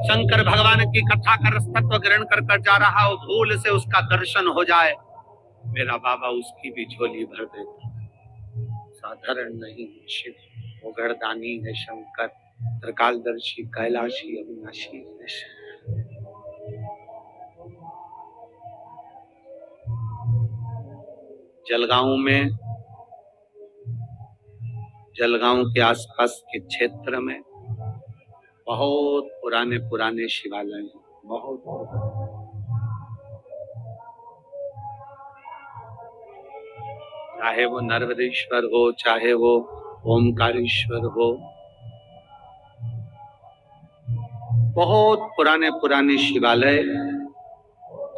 शंकर भगवान की कथा का रसतत्व ग्रहण कर कर जा रहा हो, भूल से उसका दर्शन हो जाए, मेरा बाबा उसकी भी झोली भर देता है। साधारण नहीं, शिव वो गर्दानी है शंकर, त्रिकालदर्शी कैलाशी अविनाशी है। जलगांव के आसपास के क्षेत्र में बहुत पुराने शिवालय हैं, बहुत चाहे वो नर्मदेश्वर हो, चाहे वो ओमकारेश्वर हो, बहुत पुराने शिवालय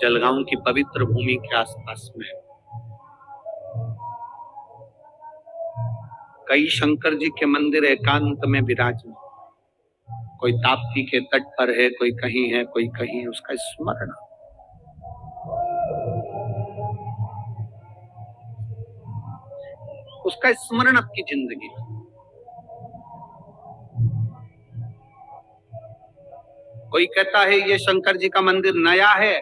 जलगांव की पवित्र भूमि के आसपास में। कई शंकर जी के मंदिर एकांत में विराजमान, कोई ताप्ती के तट पर है, कोई कहीं है, कोई कहीं है। उसका स्मरण, उसका स्मरण आपकी जिंदगी। कोई कहता है ये शंकर जी का मंदिर नया है,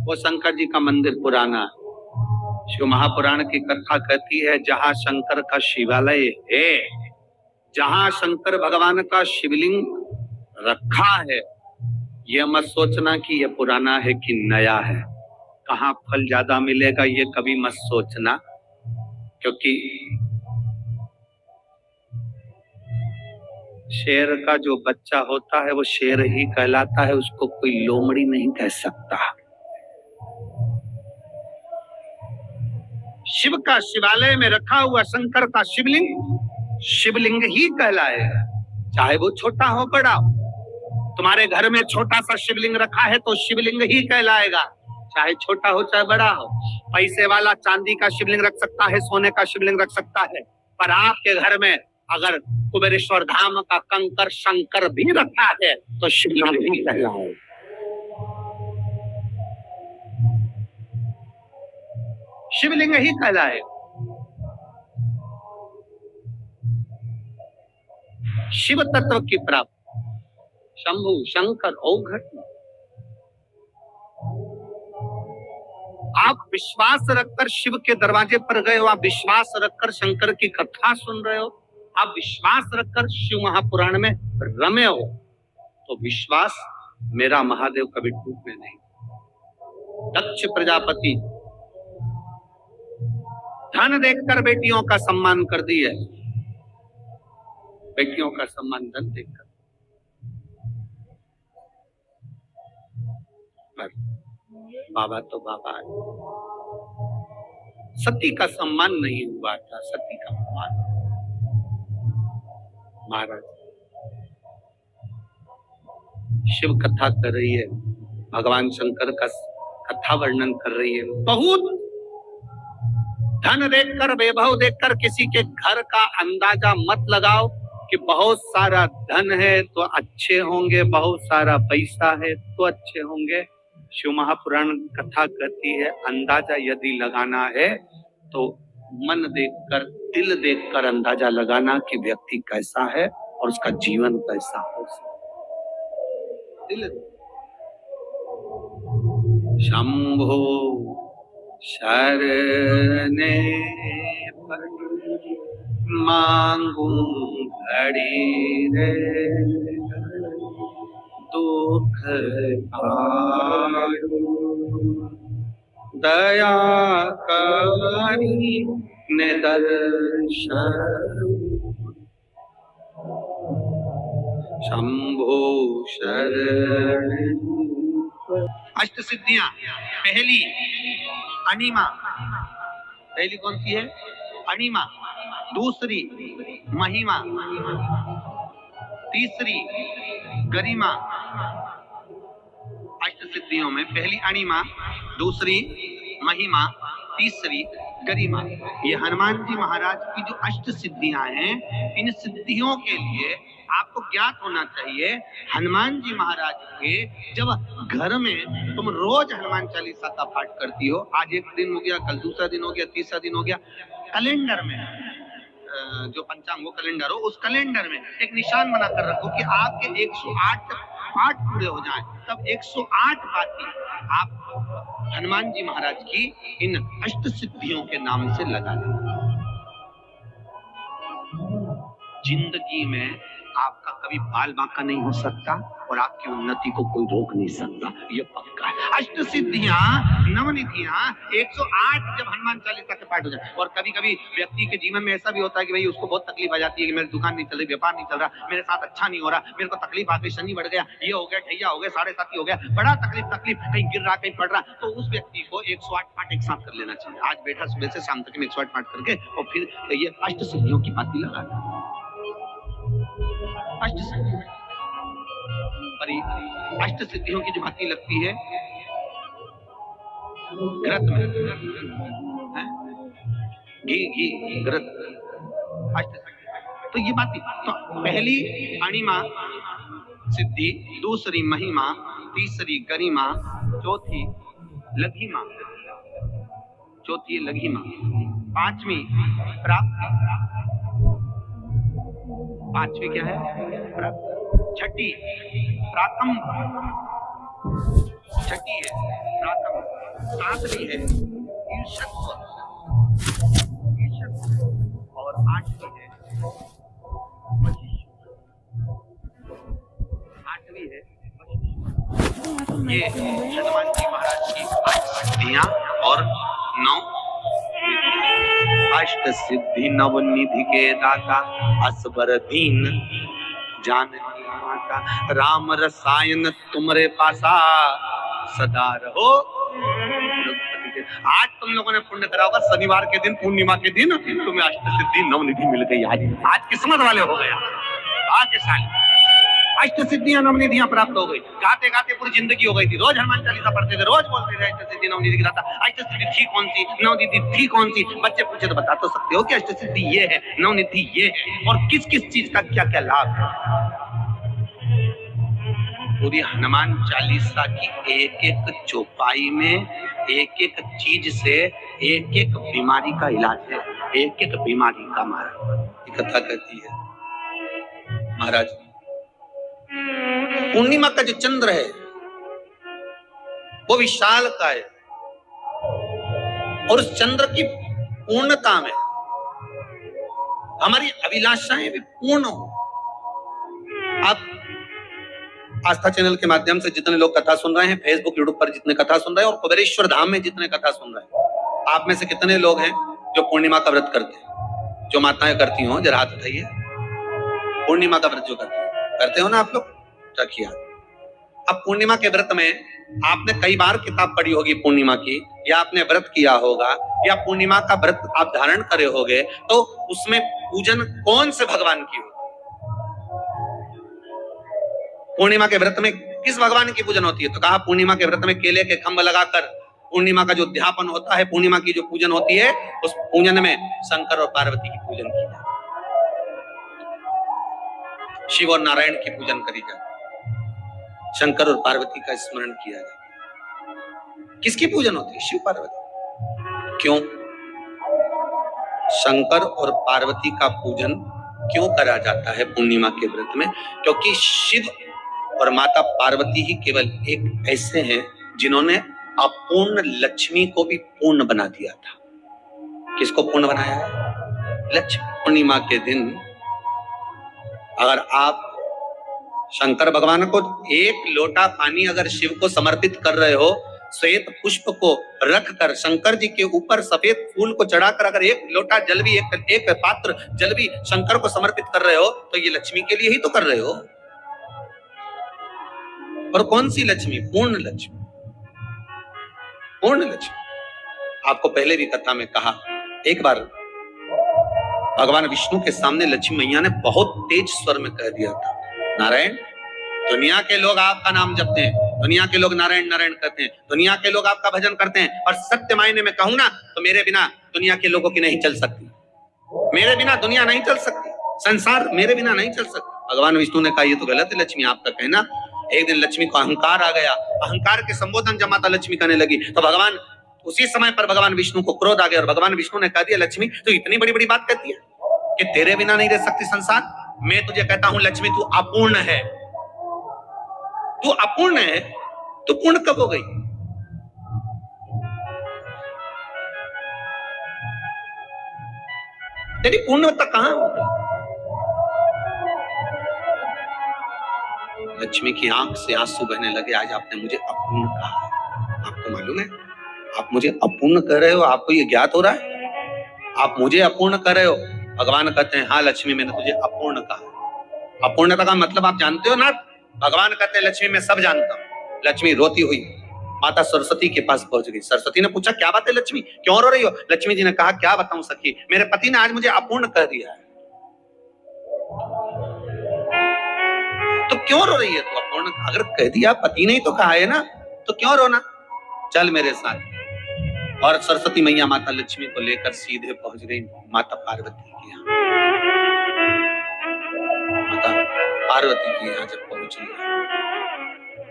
वो शंकर जी का मंदिर पुराना है। शिव महापुराण की कथा कहती है जहां शंकर का शिवालय है, जहां शंकर भगवान का शिवलिंग रखा है, ये मत सोचना कि ये पुराना है कि नया है। कहाँ फल ज्यादा मिलेगा ये कभी मत सोचना, क्योंकि शेर का जो बच्चा होता है वो शेर ही कहलाता है, उसको कोई लोमड़ी नहीं कह सकता। शिव का शिवालय में रखा हुआ शंकर का शिवलिंग ही कहलाएगा, चाहे वो छोटा हो बड़ा हो। तुम्हारे घर में छोटा सा शिवलिंग रखा है तो शिवलिंग ही कहलाएगा, चाहे छोटा हो चाहे बड़ा हो। पैसे वाला चांदी का शिवलिंग रख सकता है, सोने का शिवलिंग रख सकता है, पर आपके घर में अगर कुबेरेश्वर धाम का कंकर शंकर भी रखा है तो शिवलिंग ही कहलाएगा। शिवलिंग ही कहलाएगा। शिव तत्व की प्राप्ति, शंभु शंकर औघट। आप विश्वास रखकर शिव के दरवाजे पर गए हो, आप विश्वास रखकर शंकर की कथा सुन रहे हो, आप विश्वास रखकर शिव महापुराण में रमे हो, तो विश्वास मेरा महादेव कभी टूटने नहीं। दक्ष प्रजापति धन देखकर बेटियों का सम्मान कर दिए, बेटियों का सम्मान धन देखकर, पर बाबा तो बाबा है। सती का सम्मान नहीं हुआ था, सती का अपमान। महाराज शिव कथा कर रही है, भगवान शंकर का कथा वर्णन कर रही है। बहुत धन देखकर, वैभव देखकर किसी के घर का अंदाजा मत लगाओ कि बहुत सारा धन है तो अच्छे होंगे, बहुत सारा पैसा है तो अच्छे होंगे। शिव महापुराण कथा कहती है, अंदाजा यदि लगाना है तो मन देखकर, दिल देखकर अंदाजा लगाना कि व्यक्ति कैसा है और उसका जीवन कैसा हो। दिल शंभो शरणे मांगू घड़ी रे दुख दया करी निदर्शन। शंभो शरण। अष्ट सिद्धियां, पहली अणिमा, पहली कौन सी है? अणिमा। दूसरी महिमा, तीसरी गरिमा। अष्ट सिद्धियों में पहली अणिमा, दूसरी महिमा, तीसरी गरिमा। ये हनुमान जी महाराज की जो अष्ट सिद्धियां हैं, इन सिद्धियों के लिए आपको ज्ञात होना चाहिए, हनुमान जी महाराज के जब घर में तुम रोज हनुमान चालीसा का पाठ करती हो, आज एक दिन हो गया, कल दूसरा दिन हो गया, तीसरा दिन हो गया, कैलेंडर में जो पंचांग कैलेंडर हो, उस कैलेंडर में एक निशान बनाकर रखो कि आपके 108 पाठ पूरे हो जाएं, तब 108 बातें आप हनुमान जी महाराज की इन अष्ट सिद्धियों के नाम से लगा लें। जिंदगी में आपका कभी बाल बांका नहीं हो सकता और आपकी उन्नति को कोई रोक नहीं सकता, ये पक्का है। अष्ट सिद्धियां, नवनिधियां, 108 जब हनुमान चालीसा के पाठ हो जाए। और कभी कभी व्यक्ति के जीवन में ऐसा भी होता है कि भाई उसको बहुत तकलीफ आ जाती है कि मेरी दुकान नहीं चल रही, व्यापार नहीं चल रहा, मेरे साथ अच्छा नहीं हो रहा, मेरे को तकलीफ आ गई, शनि बढ़ गया, ये हो गया, ठैया हो गया, 7.5 हो गया, बड़ा तकलीफ, कहीं गिर रहा, कहीं पड़ रहा, तो उस व्यक्ति को 108 पाठ एक साथ कर लेना चाहिए। आज बैठा सुबह से शाम तक में 108 पाठ करके और फिर ये अष्ट सिद्धियों की बातें लगा। अष्ट सिद्धियों अष्ट सिद्धियों की जो बाती लगती है घृत में, घी घृत, अष्ट सिद्धि। तो ये बात, तो पहली अणिमा सिद्धि, दूसरी महिमा, तीसरी गरिमा, चौथी लघिमा, पांचवी प्राप्ति, पांचवी क्या है? प्राप्ति। छठी प्रातम, छठी है प्रातम। सातवीं है ईर्षत्व, और आठवीं है ये हनुमान जी महाराज की 8 सिद्धियां और 9 अष्ट सिद्धि नवनिधि के दाता, असबर दीन जान माता, राम रसायन तुमरे पासा सदा रहो। आज तुम लोगों ने पुण्य करा होगा, शनिवार के दिन, पूर्णिमा के दिन तुम्हें अष्ट सिद्धि नवनिधि मिल गई। आज किस्मत वाले हो गया, भाग्यशाली। अष्ट सिद्धियां नवनिधियां प्राप्त हो गई। गाते गाते पूरी जिंदगी हो गई थी, रोज हनुमान चालीसा पढ़ते थे, रोज बोलते थे अष्ट सिद्धि नवनिधि की गाता। अष्ट सिद्धि थी कौन सी, नवनिधि थी कौन सी? बच्चे पूछे तो बता तो सकते हो कि अष्ट सिद्धि ये है, नवनिधि ये है, और किस किस चीज का क्या क्या लाभ है। पूरी हनुमान चालीसा की एक एक चौपाई में एक एक चीज से एक एक बीमारी का इलाज है, एक एक बीमारी का मारा। कथा कहती है महाराज, पूर्णिमा का जो चंद्र है वो विशाल का है, और उस चंद्र की पूर्णता में हमारी अभिलाषाएं भी पूर्ण हो। आप आस्था चैनल के माध्यम से जितने लोग कथा सुन रहे हैं, फेसबुक यूट्यूब पर जितने कथा सुन रहे हैं, और कुबेरेश्वर धाम में जितने कथा सुन रहे हैं, आप में से कितने लोग हैं जो पूर्णिमा का व्रत करते हैं? जो माताएं करती हो जरा हाथ उठाइए। पूर्णिमा का व्रत जो करते हो ना आप लोग, रखिए। अब पूर्णिमा के व्रत में आपने कई बार किताब पढ़ी होगी पूर्णिमा की, या आपने व्रत किया होगा, या पूर्णिमा का व्रत आप धारण करे होगे, तो उसमें पूजन कौन से भगवान की होगी? पूर्णिमा के व्रत में किस भगवान की पूजन होती है? तो कहा पूर्णिमा के व्रत में केले के खंभ लगाकर पूर्णिमा का जो उद्यापन होता है, पूर्णिमा की जो पूजन होती है, उस पूजन में शंकर और पार्वती की पूजन की जाए। शिव और नारायण की पूजन करी जाती, शंकर और पार्वती का स्मरण किया जाता। किसकी पूजन होती है? शिव पार्वती। क्यों शंकर और पार्वती का पूजन क्यों करा जाता है पूर्णिमा के व्रत में? क्योंकि शिव और माता पार्वती ही केवल एक ऐसे हैं जिन्होंने अपूर्ण लक्ष्मी को भी पूर्ण बना दिया था। किसको पूर्ण बनाया है? लक्ष्मी। पूर्णिमा के दिन अगर आप शंकर भगवान को एक लोटा पानी अगर शिव को समर्पित कर रहे हो, श्वेत पुष्प को रख कर शंकर जी के ऊपर सफेद फूल को चढ़ाकर अगर एक लोटा जल भी एक पात्र जल भी शंकर को समर्पित कर रहे हो, तो ये लक्ष्मी के लिए ही तो कर रहे हो। और कौन सी लक्ष्मी? पूर्ण लक्ष्मी। पूर्ण लक्ष्मी। आपको पहले भी कथा में कहा, एक बार भगवान विष्णु के सामने लक्ष्मी मैया ने बहुत तेज स्वर में कह दिया था, नारायण, दुनिया के लोग आपका नाम जपते हैं, दुनिया के लोग नारायण नारायण करते हैं, दुनिया के लोग आपका भजन करते हैं, और सत्य मायने में कहूं ना तो मेरे बिना दुनिया के लोगों की नहीं चल सकती, मेरे बिना दुनिया नहीं चल सकती, संसार मेरे बिना नहीं चल सकता। भगवान विष्णु ने कहा ये तो गलत है लक्ष्मी आपका कहना। एक दिन लक्ष्मी को अहंकार आ गया, अहंकार के संबोधन जब माता लक्ष्मी करने लगी तो भगवान उसी समय पर भगवान विष्णु को क्रोध आ गया और भगवान विष्णु ने कह दिया, लक्ष्मी तू इतनी बड़ी बड़ी बात कहती है कि तेरे बिना नहीं रह सकती संसार। मैं तुझे कहता हूं लक्ष्मी तू अपूर्ण है, तू अपूर्ण है, तू पूर्ण कब हो गई? तेरी पूर्णता कहां हो गई? लक्ष्मी की आंख से आंसू बहने लगे। आज आपने मुझे अपूर्ण कहा, आपको मालूम है आप मुझे अपूर्ण कह रहे हो? आपको ये ज्ञात हो रहा है आप मुझे अपूर्ण कर रहे हो? भगवान कहते हैं हाँ लक्ष्मी मैंने तुझे अपूर्ण कहा। अपूर्णता का मतलब आप जानते हो ना? भगवान कहते हैं लक्ष्मी मैं सब जानता हूं। लक्ष्मी रोती हुई माता सरस्वती के पास पहुंच गई। सरस्वती ने पूछा क्या बात है लक्ष्मी, क्यों रो रही हो? लक्ष्मी जी ने कहा क्या बताऊं सखी, मेरे पति ने आज मुझे अपूर्ण कह दिया है। तो क्यों रो रही है तू? अपूर्ण अगर कह दिया, पति ने ही तो कहा है ना, तो क्यों रोना? चल मेरे साथ। और सरस्वती मैया माता लक्ष्मी को लेकर सीधे पहुंच गई माता पार्वती के यहाँ। माता पार्वती के यहाँ जब पहुंची,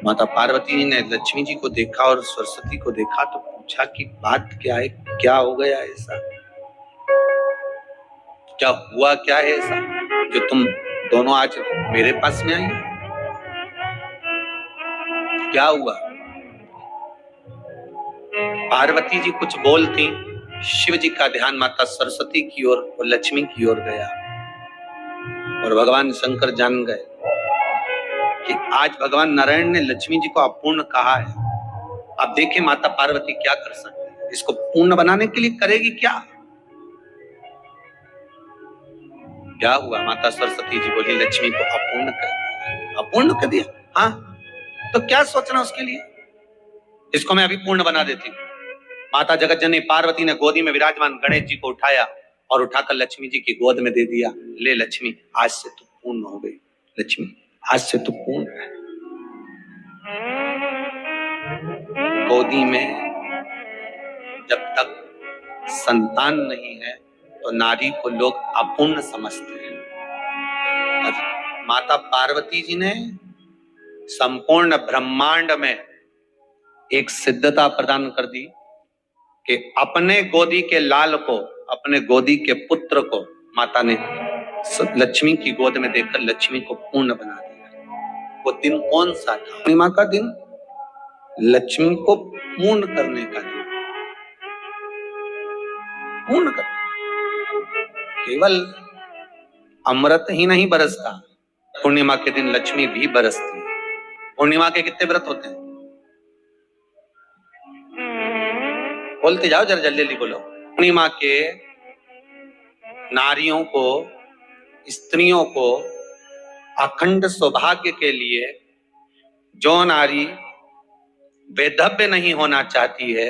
माता पार्वती ने लक्ष्मी जी को देखा और सरस्वती को देखा तो पूछा कि बात क्या है, क्या हो गया ऐसा, क्या हुआ, क्या है ऐसा जो तुम दोनों आज मेरे पास में आई? क्या हुआ? पार्वती जी कुछ बोलती, शिव जी का ध्यान माता सरस्वती की ओर और लक्ष्मी की ओर गया और भगवान शंकर जान गए कि आज भगवान नारायण ने लक्ष्मी जी को अपूर्ण कहा है। अब देखें माता पार्वती क्या कर सकती है, इसको पूर्ण बनाने के लिए करेगी क्या? क्या हुआ? माता सरस्वती जी बोली लक्ष्मी को अपूर्ण कर दिया। अपूर्ण कर दिया? हाँ, तो क्या सोचना उसके लिए, इसको मैं अभी पूर्ण बना देती हूँ। माता जगतजननी पार्वती ने गोदी में विराजमान गणेश जी को उठाया और उठाकर लक्ष्मी जी की गोद में दे दिया। ले लक्ष्मी, आज से तू पूर्ण हो गई। लक्ष्मी आज से तू पूर्ण है। गोदी में जब तक संतान नहीं है तो नारी को लोग अपूर्ण समझते हैं। माता पार्वती जी ने संपूर्ण ब्रह्मांड में एक सिद्धता प्रदान कर दी कि अपने गोदी के लाल को, अपने गोदी के पुत्र को माता ने लक्ष्मी की गोद में देकर लक्ष्मी को पूर्ण बना दिया। वो दिन कौन सा था? पूर्णिमा का दिन, लक्ष्मी को पूर्ण करने का दिन। पूर्ण कर, केवल अमृत ही नहीं बरसता, पूर्णिमा के दिन लक्ष्मी भी बरसती है। पूर्णिमा के कितने व्रत होते हैं? बोलते जाओ जरा, जल्दी जल्दी बोलो। पूर्णिमा के नारियों को, स्त्रियों को अखंड सौभाग्य के लिए, जो नारी वैधव्य नहीं होना चाहती है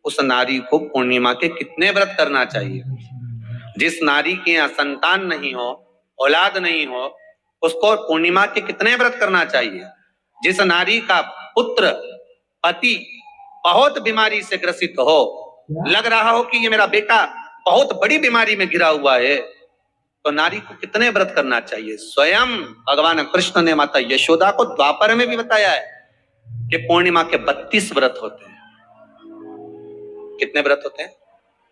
उस नारी को पूर्णिमा के कितने व्रत करना चाहिए? जिस नारी के यहाँ संतान नहीं हो, औलाद नहीं हो, उसको पूर्णिमा के कितने व्रत करना चाहिए? जिस नारी का पुत्र, पति बहुत बीमारी से ग्रसित हो, लग रहा हो कि ये मेरा बेटा बहुत बड़ी बीमारी में घिरा हुआ है, तो नारी को कितने व्रत करना चाहिए? स्वयं भगवान कृष्ण ने माता यशोदा को द्वापर में भी बताया है कि पूर्णिमा के 32 व्रत होते हैं। कितने व्रत होते हैं?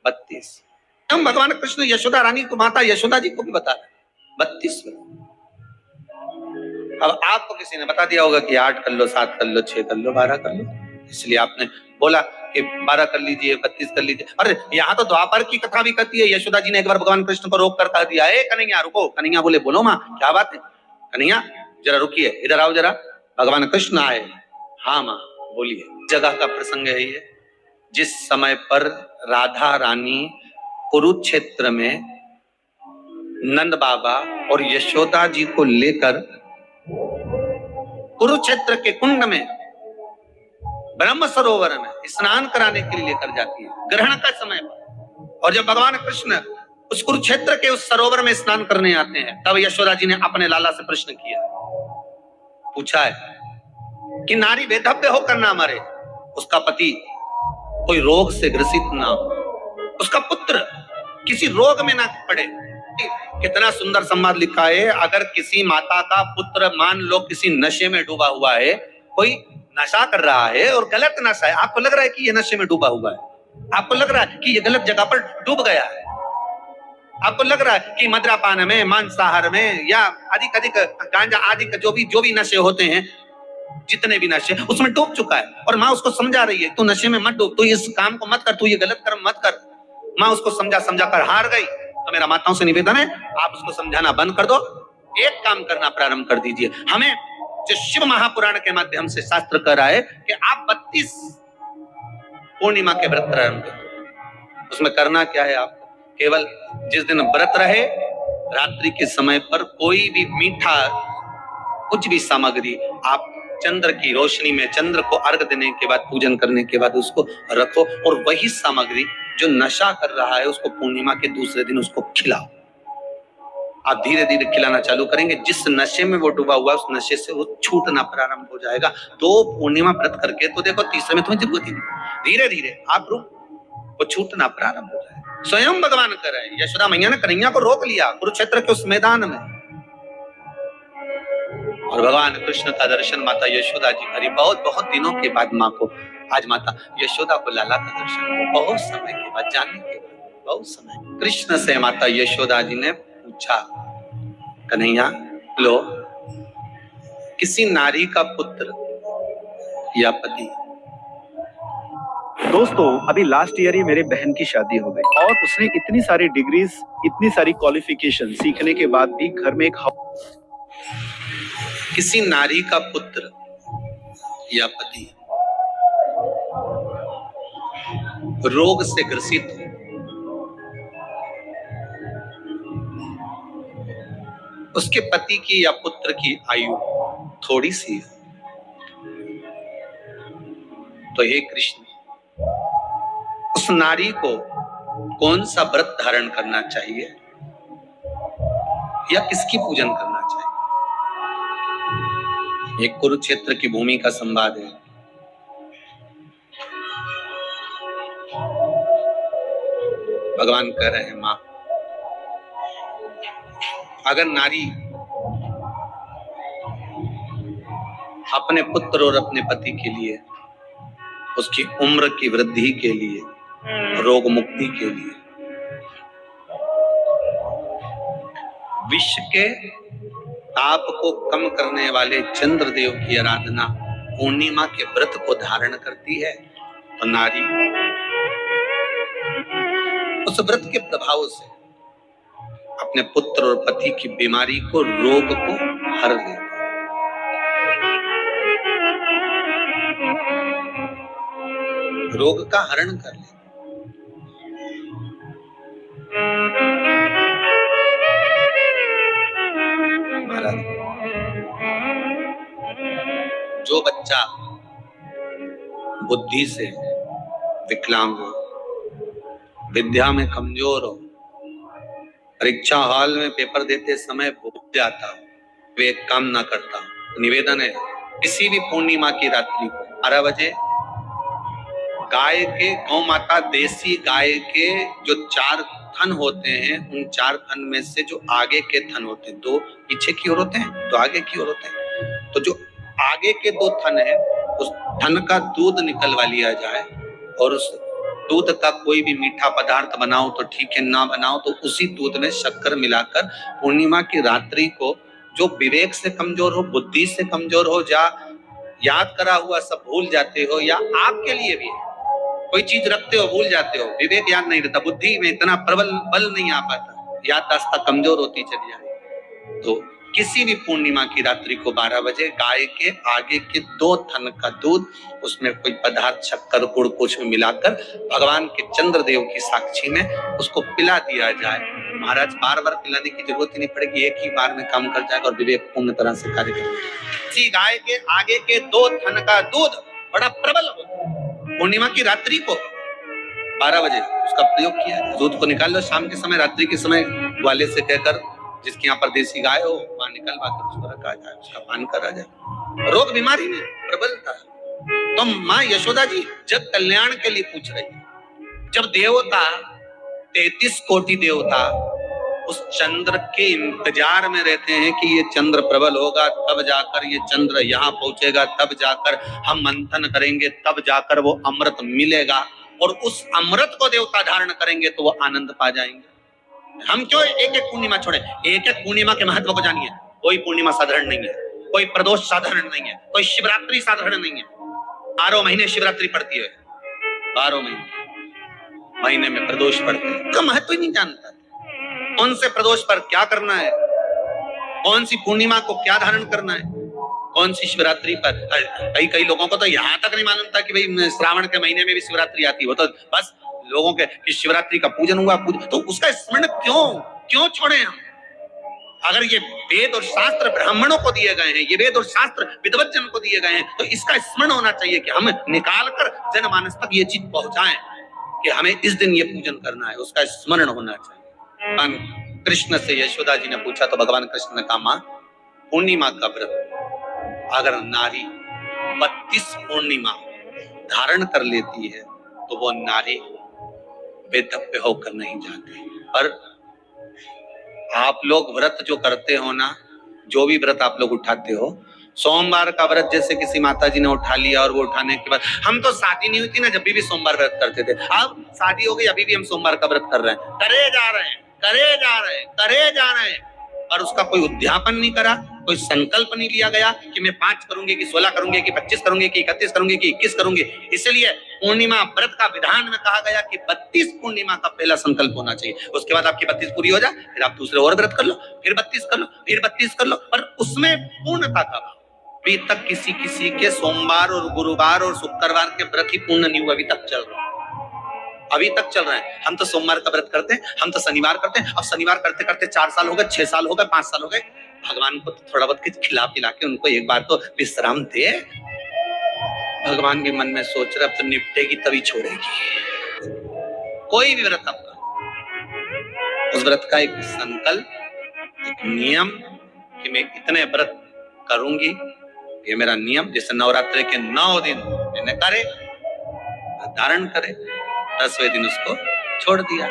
32। हम भगवान कृष्ण यशोदा रानी को, माता यशोदा जी को भी बता रहे 32 व्रत। अब आपको किसी ने बता दिया होगा कि 8 कर लो, 7 कर लो, 6 कर लो, 12 कर लो, इसलिए आपने बोला कि 12 कर लीजिए, 32 कर लीजिए। अरे यहाँ तो द्वापर की कथा भी कहती है। यशोदा जी ने एक बार भगवान कृष्ण को रोक कर कह दिया, ए कन्हैया रुको। कन्हैया बोले, बोलो माँ क्या बात है? कन्हैया जरा रुकिए, इधर आओ जरा। भगवान कृष्ण आए। हाँ माँ बोलिए। जगह का प्रसंग है ये, जिस समय पर राधा रानी कुरुक्षेत्र में नंद बाबा और यशोदा जी को लेकर कुरुक्षेत्र के कुंड में, ब्रह्म सरोवर में स्नान कराने के लिए लेकर जाती है ग्रहण का समय पर। और जब भगवान कृष्ण उस कुरुक्षेत्र के उस सरोवर में स्नान करने आते हैं, तब यशोदा जी ने अपने लाला से प्रश्न किया, पूछा है कि नारी वेधव्य होकर ना मरे, उसका पति कोई रोग से ग्रसित ना हो, उसका पुत्र किसी रोग में ना पड़े। कितना सुंदर संवाद लिखा है। अगर किसी माता का पुत्र मान लो किसी नशे में डूबा हुआ है, कोई नशा कर रहा है और गलत नशा है, आपको लग रहा है कि ये नशे में डूबा हुआ है, आपको लग रहा है कि ये गलत जगह पर डूब गया है, आपको लग रहा है कि मद्रापान में, मांसाहार में या अधिक गांजा आदि का जो भी नशे होते हैं, जितने भी नशे, उसमें डूब चुका है। और माँ उसको समझा रही है, तू नशे में मत डूब, तू इस काम को मत कर, तू ये गलत कर्म मत कर। माँ उसको समझा कर हार गई। तो मेरा माताओं से निवेदन है, आप उसको समझाना बंद कर दो, एक काम करना प्रारंभ कर दीजिए। हमें जो शिव महापुराण के माध्यम से शास्त्र कह रहा है कि आप 32 पूर्णिमा के व्रत प्रारंभ करो। उसमें करना क्या है? आपको केवल जिस दिन व्रत रहे, रात्रि के समय पर कोई भी मीठा कुछ भी सामग्री आप चंद्र की रोशनी में, चंद्र को अर्घ देने के बाद, पूजन करने के बाद उसको रखो, और वही सामग्री जो नशा कर रहा है उसको पूर्णिमा के दूसरे दिन उसको खिलाओ। आप धीरे धीरे खिलाना चालू करेंगे, जिस नशे में वो डूबा हुआ उस नशे से वो छूटना प्रारंभ हो जाएगा। तो पूर्णिमा व्रत करके तो देखो, तीसरे में तुम्हें जरूरत ही नहीं, धीरे धीरे आप वो छूटना प्रारंभ हो जाएगा। स्वयं भगवान कर रहे हैं। यशोदा मैया ने कन्हैया को रोक लिया कुरुक्षेत्र के उस मैदान में, और भगवान कृष्ण का दर्शन माता यशोदा जी करी। बहुत दिनों के बाद माँ को आज माता यशोदा को लाला का दर्शन, बहुत समय के बाद, जानने के बाद, बहुत समय। कृष्ण से माता यशोदा जी ने पूछा, कन्हैया लो, किसी नारी का पुत्र या पति। दोस्तों अभी लास्ट ईयर ही मेरे बहन की शादी हो गई, और उसने इतनी सारी डिग्रीज, इतनी सारी क्वालिफिकेशन सीखने के बाद भी घर में एक किसी नारी का पुत्र या पति रोग से ग्रसित हो, उसके पति की या पुत्र की आयु थोड़ी सी है, तो हे कृष्ण, उस नारी को कौन सा व्रत धारण करना चाहिए या किसकी पूजन करना चाहिए? ये कुरुक्षेत्र की भूमि का संवाद है। भगवान कह रहे हैं, मां, अगर नारी अपने पुत्र और अपने पति के लिए, उसकी उम्र की वृद्धि के लिए, रोग मुक्ति के लिए, विश्व के ताप को कम करने वाले चंद्रदेव की आराधना, पूर्णिमा के व्रत को धारण करती है, तो नारी उस व्रत के प्रभाव से अपने पुत्र और पति की बीमारी को, रोग को हर लेती है। रोग का हरण कर लेती। महाराज, जो बच्चा बुद्धि से विकलांग हो, विद्या में कमजोर हो, परीक्षा हॉल में पेपर देते समय भूल जाता हो, वे एक काम ना करता हो, निवेदन है किसी भी पूर्णिमा की रात्रि को 12 बजे गाय के, गौ माता देसी गाय के जो 4 थन होते हैं, उन 4 थन में से जो आगे के थन होते हैं, 2 पीछे की ओर होते हैं, 2 आगे की ओर होते हैं। तो जो आगे के 2 थन है, उस थन का दूध निकलवा लिया जाए और उस दूध का कोई भी मीठा पदार्थ बनाओ तो ठीक है, ना बनाओ तो उसी दूध में शक्कर मिलाकर पूर्णिमा की रात्रि को, जो विवेक से कमजोर हो, बुद्धि से कमजोर हो, या याद करा हुआ सब भूल जाते हो, या आपके लिए भी कोई चीज रखते हो भूल जाते हो, विवेक याद नहीं रहता, बुद्धि में इतना प्रबल बल नहीं आ पाता, याददाश्त कमजोर होती चली जाए, तो किसी भी पूर्णिमा की रात्रि को 12 बजे गाय के आगे के 2 थन का दूध, उसमें कोई पदार्थ शक्कर गुड़ कुछ में मिलाकर भगवान के चंद्रदेव की साक्षी में उसको पिला दिया जाए। महाराज बार बार पिलाने की जरूरत ही नहीं पड़ेगी, एक ही बार में काम कर जाएगा और विवेक पूर्ण तरह से कार्य करेगा। इसी गाय के आगे के 2 थन का दूध बड़ा प्रबल होता है। पूर्णिमा की रात्रि को 12 बजे उसका प्रयोग किया, दूध को निकाल लो शाम के समय, रात्रि के समय वाले से कहकर जिसके यहाँ पर देसी गाय हो वहां निकलवा कर उसको रखा जाए, उसका पान करा जाए। रोग बीमारी में प्रबलता, तो माँ यशोदा जी जग कल्याण के लिए पूछ रही है। जब देवता 33 कोटि देवता उस चंद्र के इंतजार में रहते हैं कि ये चंद्र प्रबल होगा, तब जाकर ये चंद्र यहाँ पहुंचेगा, तब जाकर हम मंथन करेंगे, तब जाकर वो अमृत मिलेगा, और उस अमृत को देवता धारण करेंगे तो वो आनंद पा जाएंगे। हम क्यों एक एक पूर्णिमा छोड़े? एक एक पूर्णिमा के महत्व को जानिए। कोई पूर्णिमा साधारण नहीं है, कोई प्रदोष साधारण नहीं है, कोई शिवरात्रि साधारण नहीं है। 12 महीने शिवरात्रि पड़ती है, 12 महीने में प्रदोष पड़ते हैं, का महत्व ही नहीं जानता। कौन से प्रदोष पर क्या करना है, कौन सी पूर्णिमा को क्या धारण करना है, कौन सी शिवरात्रि पर। कई लोगों को तो यहाँ तक नहीं मालूम था कि भाई श्रावण के महीने में भी शिवरात्रि आती है। तो बस लोगों के कि शिवरात्रि का पूजन हुआ, तो उसका स्मरण क्यों छोड़े हम? अगर ये वेद और शास्त्र ब्राह्मणों को दिए गए हैं, ये वेद और शास्त्र विद्वत जन को दिए गए हैं, तो इसका स्मरण होना चाहिए कि हम निकाल कर जनमानस तक ये चीज पहुंचाएं कि हमें इस दिन ये पूजन करना है, उसका स्मरण होना चाहिए। कृष्ण से यशोदा जी ने पूछा तो भगवान कृष्ण ने कहा, मां पूर्णिमा का व्रत अगर नारी 32 पूर्णिमा धारण कर लेती है तो वो नारी बेतप्य होकर नहीं जाती। पर आप लोग व्रत जो करते हो ना, जो भी व्रत आप लोग उठाते हो, सोमवार का व्रत जैसे किसी माता जी ने उठा लिया और वो उठाने के बाद, हम तो शादी नहीं हुई थी ना जब भी सोमवार व्रत करते थे, अब शादी हो गई अभी भी हम सोमवार का व्रत कर रहे हैं, करे जा रहे हैं, और उसका कोई उद्यापन नहीं करा, कोई संकल्प नहीं लिया गया कि मैं 5 करूंगी कि 16 करूंगी कि 25 करूंगी कि 31 करूंगी कि 21 करूंगी। इसलिए पूर्णिमा व्रत का विधान में कहा गया कि 32 पूर्णिमा का पहला संकल्प होना चाहिए। उसके बाद आपकी 32 पूरी हो जाए, फिर आप दूसरे और व्रत कर लो, फिर 32 कर लो, फिर 32 कर लो, पर उसमें पूर्णता का भाव। अभी तक किसी के सोमवार और गुरुवार और शुक्रवार के व्रत ही पूर्ण नहीं हुआ, अभी तक चल रहा है, अभी तक चल रहा है। हम तो सोमवार का व्रत करते हैं, हम तो शनिवार करते हैं, अब शनिवार करते करते 4 साल हो गए, 6 साल हो गए, 5 साल हो गए। भगवान को तो थोड़ा बहुत खिला पिला के उनको एक बार तो विश्राम दे। भगवान भी मन में सोच रहे अब तो निपटेगी तभी छोड़ेगी। कोई भी व्रत आपका, उस व्रत का एक संकल्प, एक नियम कि मैं इतने व्रत करूंगी, ये मेरा नियम। जैसे नवरात्रि के 9 दिन मैंने करे, धारण करे, 10वें दिन उसको छोड़ दिया।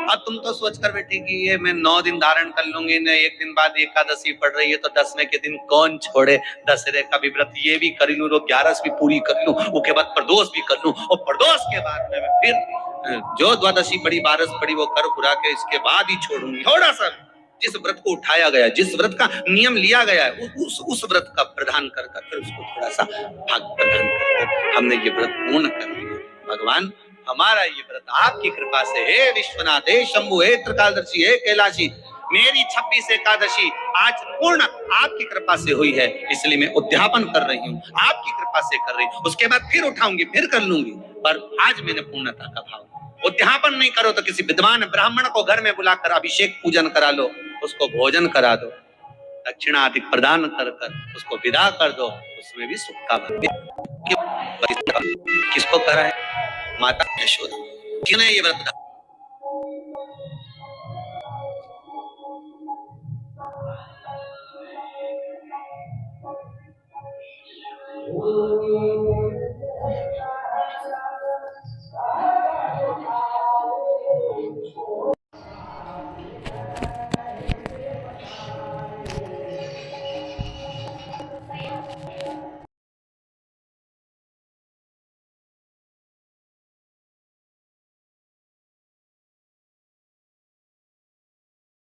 अब तुम तो सोच कर बैठी कि ये मैं 9 दिन धारण कर लूंगी ना, एक दिन बाद एकादशी पड़ रही है तो 10वें के दिन कौन छोड़े, दशहरे का भी व्रत ये भी कर लूं, 11 भी पूरी कर लूं, उसके बाद प्रदोष भी कर लूं, और प्रदोष के बाद में मैं फिर जो द्वादशी पड़ी, 12 पड़ी वो कर पुरा के इसके बाद ही छोड़ूंगी। थोड़ा सा जिस व्रत को उठाया गया, जिस व्रत का नियम लिया गया है, उस व्रत का प्रदान कर फिर उसको थोड़ा सा भाग प्रदान करके हमने ये व्रत पूर्ण कर लिया। भगवान हमारा ये व्रत आपकी कृपा से, हे विश्वनाथ, हे शंभु, हे त्रिकालदर्शी, हे कैलाशी, मेरी 26 एकादशी आज पूर्ण आपकी कृपा से हुई है, इसलिए मैं उद्यापन कर रही हूँ, आपकी कृपा से कर रही हूँ। उसके बाद फिर उठाऊंगी, फिर कर लूंगी, पर आज मैंने पूर्णता का भाव। उद्यापन नहीं करो तो किसी विद्वान ब्राह्मण को घर में बुलाकर अभिषेक पूजन करा लो, उसको भोजन करा दो, दक्षिणाधिक प्रदान कर उसको विदा कर दो, उसमें भी सुख का भाव। किसको करा है? माता यशोदा। किसने ये व्रत